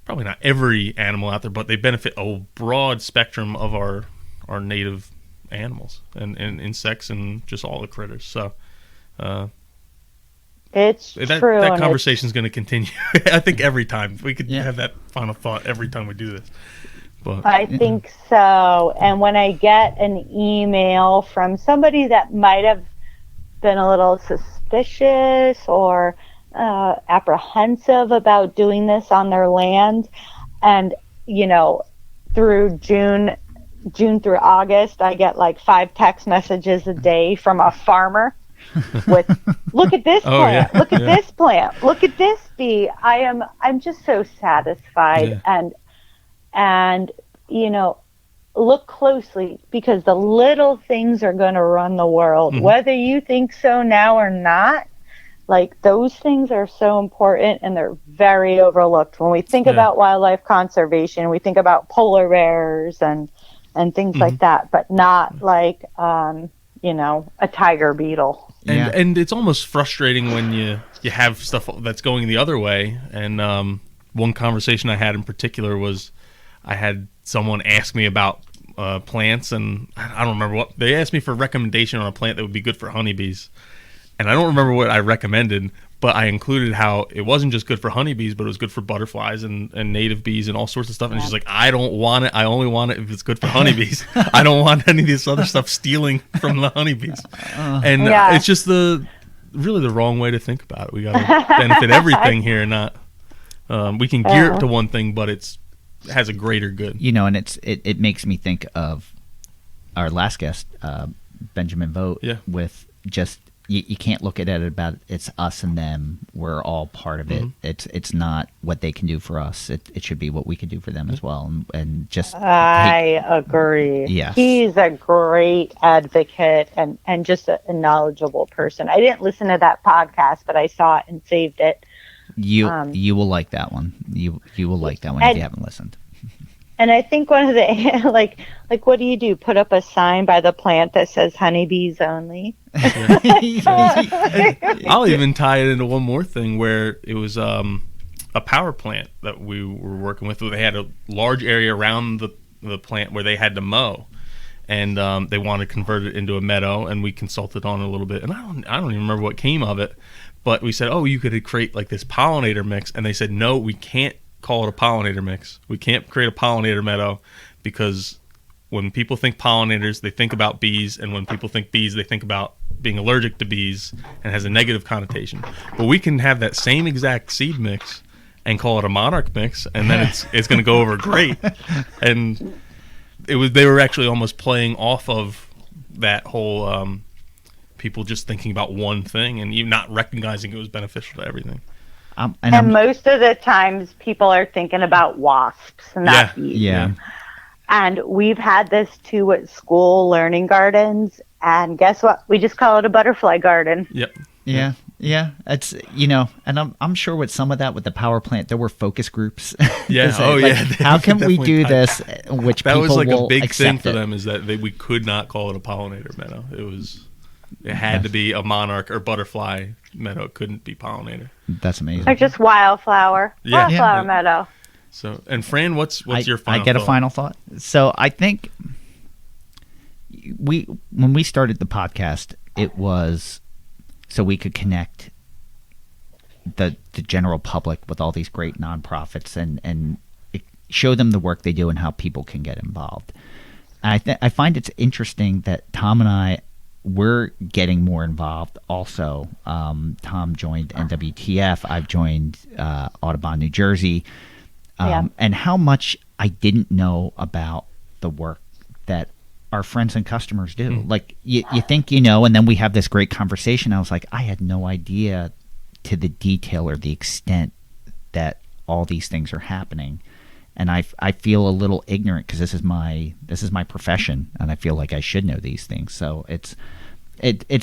S3: probably not every animal out there, but they benefit a broad spectrum of our native animals and insects and just all the critters. So
S4: it's
S3: that
S4: true.
S3: That conversation is going to continue. I think every time we could have that final thought every time we do this. But
S4: I think so. And when I get an email from somebody that might have been a little suspicious or apprehensive about doing this on their land, and through June through August, I get like 5 text messages a day from a farmer with, look at this plant, look at this plant, look at this bee. I'm just so satisfied. And look closely, because the little things are going to run the world, whether you think so now or not. Like, those things are so important, and they're very overlooked. When we think about wildlife conservation, we think about polar bears and things like that, but not like, a tiger beetle.
S3: And it's almost frustrating when you have stuff that's going the other way. And one conversation I had in particular was, I had someone ask me about plants, and I don't remember what they asked me for. A recommendation on a plant that would be good for honeybees, and I don't remember what I recommended, but I included how it wasn't just good for honeybees, but it was good for butterflies and native bees and all sorts of stuff. And she's like, I don't want it. I only want it if it's good for honeybees. I don't want any of this other stuff stealing from the honeybees. And it's just really the wrong way to think about it. We got to benefit everything here, not we can gear it to one thing, but it has a greater good.
S2: And it makes me think of our last guest, Benjamin Vogt, with just, you can't look at it about it's us and them. We're all part of it. It's not what they can do for us. It should be what we can do for them as well. And just
S4: I agree.
S2: Yes.
S4: He's a great advocate and just a knowledgeable person. I didn't listen to that podcast, but I saw it and saved it.
S2: You will like that one. You will like that one if you haven't listened.
S4: And I think one of the like what do you do? Put up a sign by the plant that says honeybees only?
S3: I'll even tie it into one more thing, where it was a power plant that we were working with. They had a large area around the plant where they had to mow, and they wanted to convert it into a meadow, and we consulted on it a little bit. And I don't even remember what came of it, but we said, you could create like this pollinator mix, and they said, no, we can't call it a pollinator mix. We can't create a pollinator meadow, because when people think pollinators, they think about bees, and when people think bees, they think about being allergic to bees, and has a negative connotation. But we can have that same exact seed mix and call it a monarch mix, and then it's going to go over great. And they were actually almost playing off of that whole people just thinking about one thing and even not recognizing it was beneficial to everything.
S4: And most of the times people are thinking about wasps, not bees.
S2: Yeah.
S4: And we've had this too at school learning gardens, and guess what? We just call it a butterfly garden.
S3: Yep.
S2: Yeah. Yeah. It's, and I'm sure with some of that, with the power plant, there were focus groups.
S3: Yeah.
S2: How can we do this? Which
S3: that
S2: people
S3: was like
S2: will
S3: a big thing for
S2: it.
S3: them, is that we could not call it a pollinator meadow. It had to be a monarch or butterfly meadow. It couldn't be pollinator.
S2: That's amazing.
S4: Or just wildflower meadow.
S3: So, and Fran, what's your final thought?
S2: I get a final thought. So I think when we started the podcast, it was so we could connect the general public with all these great nonprofits and show them the work they do and how people can get involved. And I find it's interesting that Tom and I, we're getting more involved also. Tom joined NWTF. I've joined Audubon New Jersey. And how much I didn't know about the work that our friends and customers do. Like, you think and then we have this great conversation. I was like, I had no idea to the detail or the extent that all these things are happening. And I feel a little ignorant because this is my profession, and I feel like I should know these things. So it's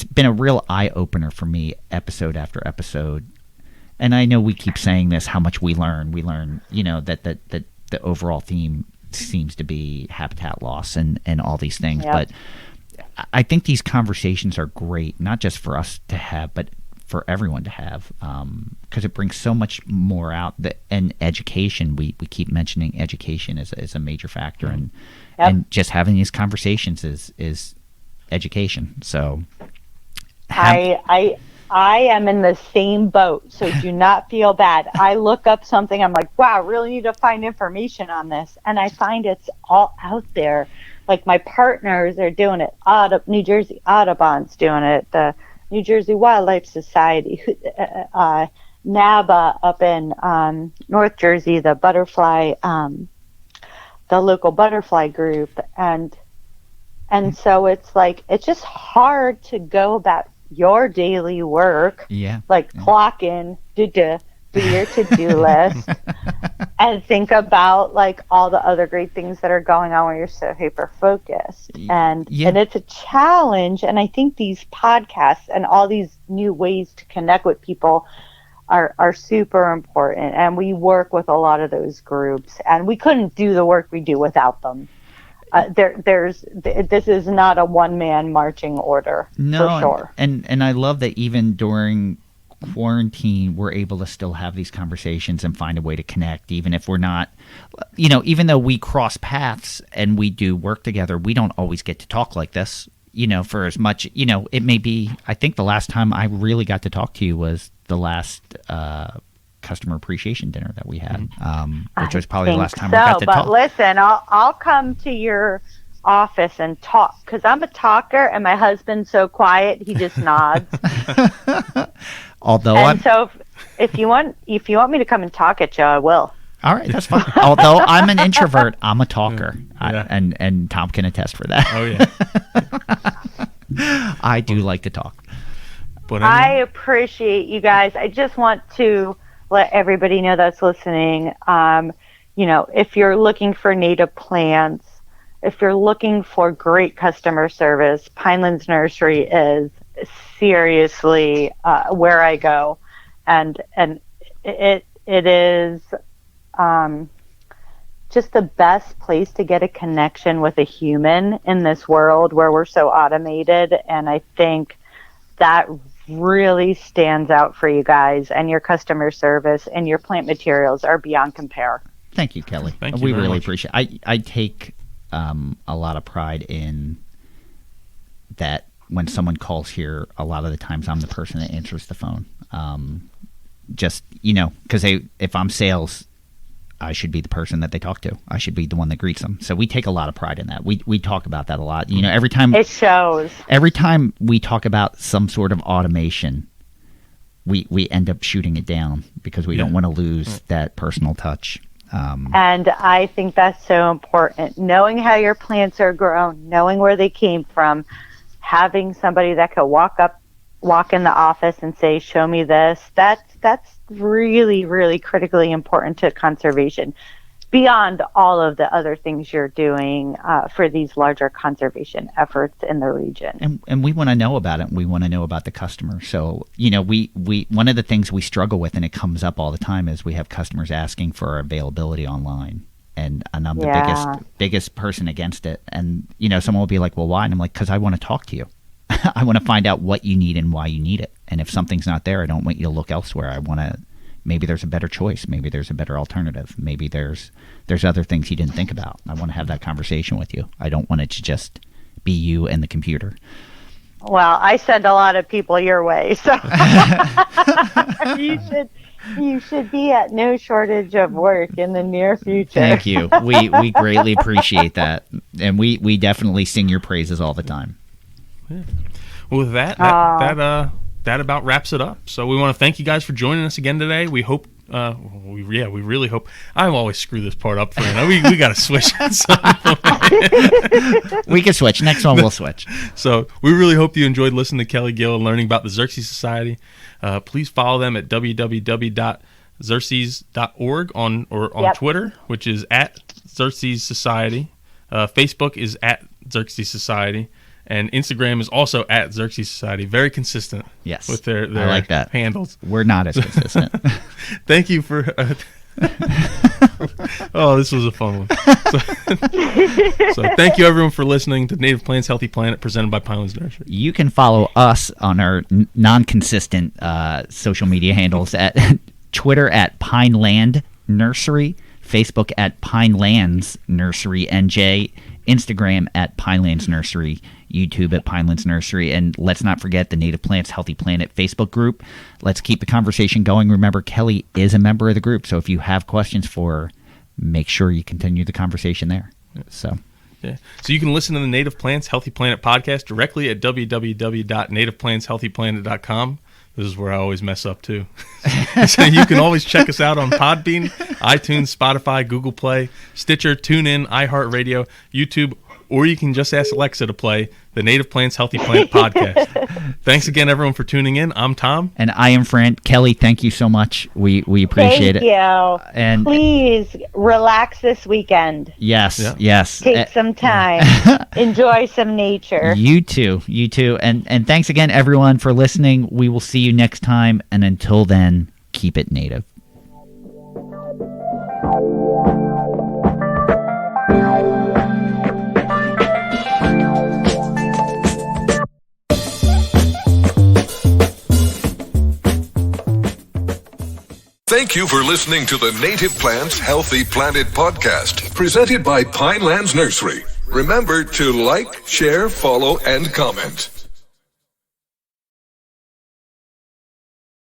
S2: been a real eye opener for me, episode after episode. And I know we keep saying this, how much we learn. We learn, that the overall theme seems to be habitat loss and all these things.
S4: Yep.
S2: But I think these conversations are great, not just for us to have, but for everyone to have, because it brings so much more out. And education, we keep mentioning education is a major factor, and just having these conversations is education. So
S4: I am in the same boat, so do not feel bad. I look up something, I'm like, wow, I really need to find information on this, and I find it's all out there. Like my partners are doing it. New Jersey Audubon's doing it. The New Jersey Wildlife Society, NABA up in North Jersey, the butterfly, the local butterfly group, and so it's like it's just hard to go about your daily work, clock in, do your to-do list, and think about like all the other great things that are going on when you're so hyper focused. And it's a challenge. And I think these podcasts and all these new ways to connect with people are super important. And we work with a lot of those groups, and we couldn't do the work we do without them. This is not a one-man marching order, for sure.
S2: And I love that even during quarantine, we're able to still have these conversations and find a way to connect, even if we're not, even though we cross paths and we do work together, we don't always get to talk like this, for as much, it may be, I think the last time I really got to talk to you was the last customer appreciation dinner that we had, which was probably the last time we got to talk.
S4: But listen, I'll come to your office and talk, because I'm a talker and my husband's so quiet, he just nods. So if you want me to come and talk at you, I will.
S2: All right, that's fine. Although I'm an introvert, I'm a talker, and Tom can attest for that.
S3: Oh yeah,
S2: I do like to talk.
S3: But
S4: I appreciate you guys. I just want to let everybody know that's listening. If you're looking for native plants, if you're looking for great customer service, Pinelands Nursery is seriously where I go, and it is just the best place to get a connection with a human in this world where we're so automated. And I think that really stands out for you guys, and your customer service and your plant materials are beyond compare.
S2: Thank you, Kelly.
S3: Thank you
S2: we
S3: very
S2: really
S3: much.
S2: appreciate it. I take a lot of pride in that. When someone calls here, a lot of the times I'm the person that answers the phone. Because if I'm sales, I should be the person that they talk to. I should be the one that greets them. So we take a lot of pride in that. We talk about that a lot. Every time
S4: it shows. Every
S2: time we talk about some sort of automation, we end up shooting it down because we don't want to lose that personal touch.
S4: And I think that's so important. Knowing how your plants are grown, knowing where they came from, having somebody that could walk in the office and say, show me this, that's really, really critically important to conservation, beyond all of the other things you're doing for these larger conservation efforts in the region.
S2: And we want to know about it, and we want to know about the customer. So, we one of the things we struggle with, and it comes up all the time, is we have customers asking for availability online. And I'm the biggest person against it. And, someone will be like, well, why? And I'm like, because I want to talk to you. I want to find out what you need and why you need it. And if something's not there, I don't want you to look elsewhere. I want to, maybe there's a better choice. Maybe there's a better alternative. Maybe there's other things you didn't think about. I want to have that conversation with you. I don't want it to just be you and the computer.
S4: Well, I send a lot of people your way, so you should be at no shortage of work in the near future.
S2: Thank you. We greatly appreciate that, and we definitely sing your praises all the time.
S3: Yeah. Well, with that about wraps it up. So we want to thank you guys for joining us again today. We hope. We really hope. I always screw this part up for you. We got to switch.
S2: We can switch. Next one, we'll switch.
S3: So we really hope you enjoyed listening to Kelly Gill and learning about the Xerces Society. Please follow them at Xerces.org on
S4: Yep.
S3: Twitter, which is at Xerces Society. Facebook is at Xerces Society. And Instagram is also at Xerces Society. Very consistent.
S2: Yes.
S3: With their
S2: I like that.
S3: handles.
S2: We're not as consistent.
S3: Thank you for... oh, this was a fun one. So thank you, everyone, for listening to Native Plants Healthy Planet presented by Pinelands Nursery.
S2: You can follow us on our non-consistent social media handles at Twitter at Pineland Nursery, Facebook at Pinelands Nursery NJ, Instagram at Pinelands Nursery, YouTube at Pinelands Nursery, and let's not forget the Native Plants Healthy Planet Facebook group. Let's keep the conversation going. Remember, Kelly is a member of the group, so if you have questions for her, make sure you continue the conversation there. So
S3: you can listen to the Native Plants Healthy Planet podcast directly at www.nativeplantshealthyplanet.com. This is where I always mess up, too. So you can always check us out on Podbean, iTunes, Spotify, Google Play, Stitcher, TuneIn, iHeartRadio, YouTube, or you can just ask Alexa to play the Native Plants Healthy Planet podcast. Thanks again, everyone, for tuning in. I'm Tom.
S2: And I am Fran. Kelly, thank you so much. We appreciate it.
S4: Thank you.
S2: And
S4: please relax this weekend.
S2: Yes.
S4: Take some time. Enjoy some nature.
S2: You too. And thanks again, everyone, for listening. We will see you next time. And until then, keep it native.
S1: Thank you for listening to the Native Plants Healthy Planet podcast, presented by Pinelands Nursery. Remember to like, share, follow, and comment.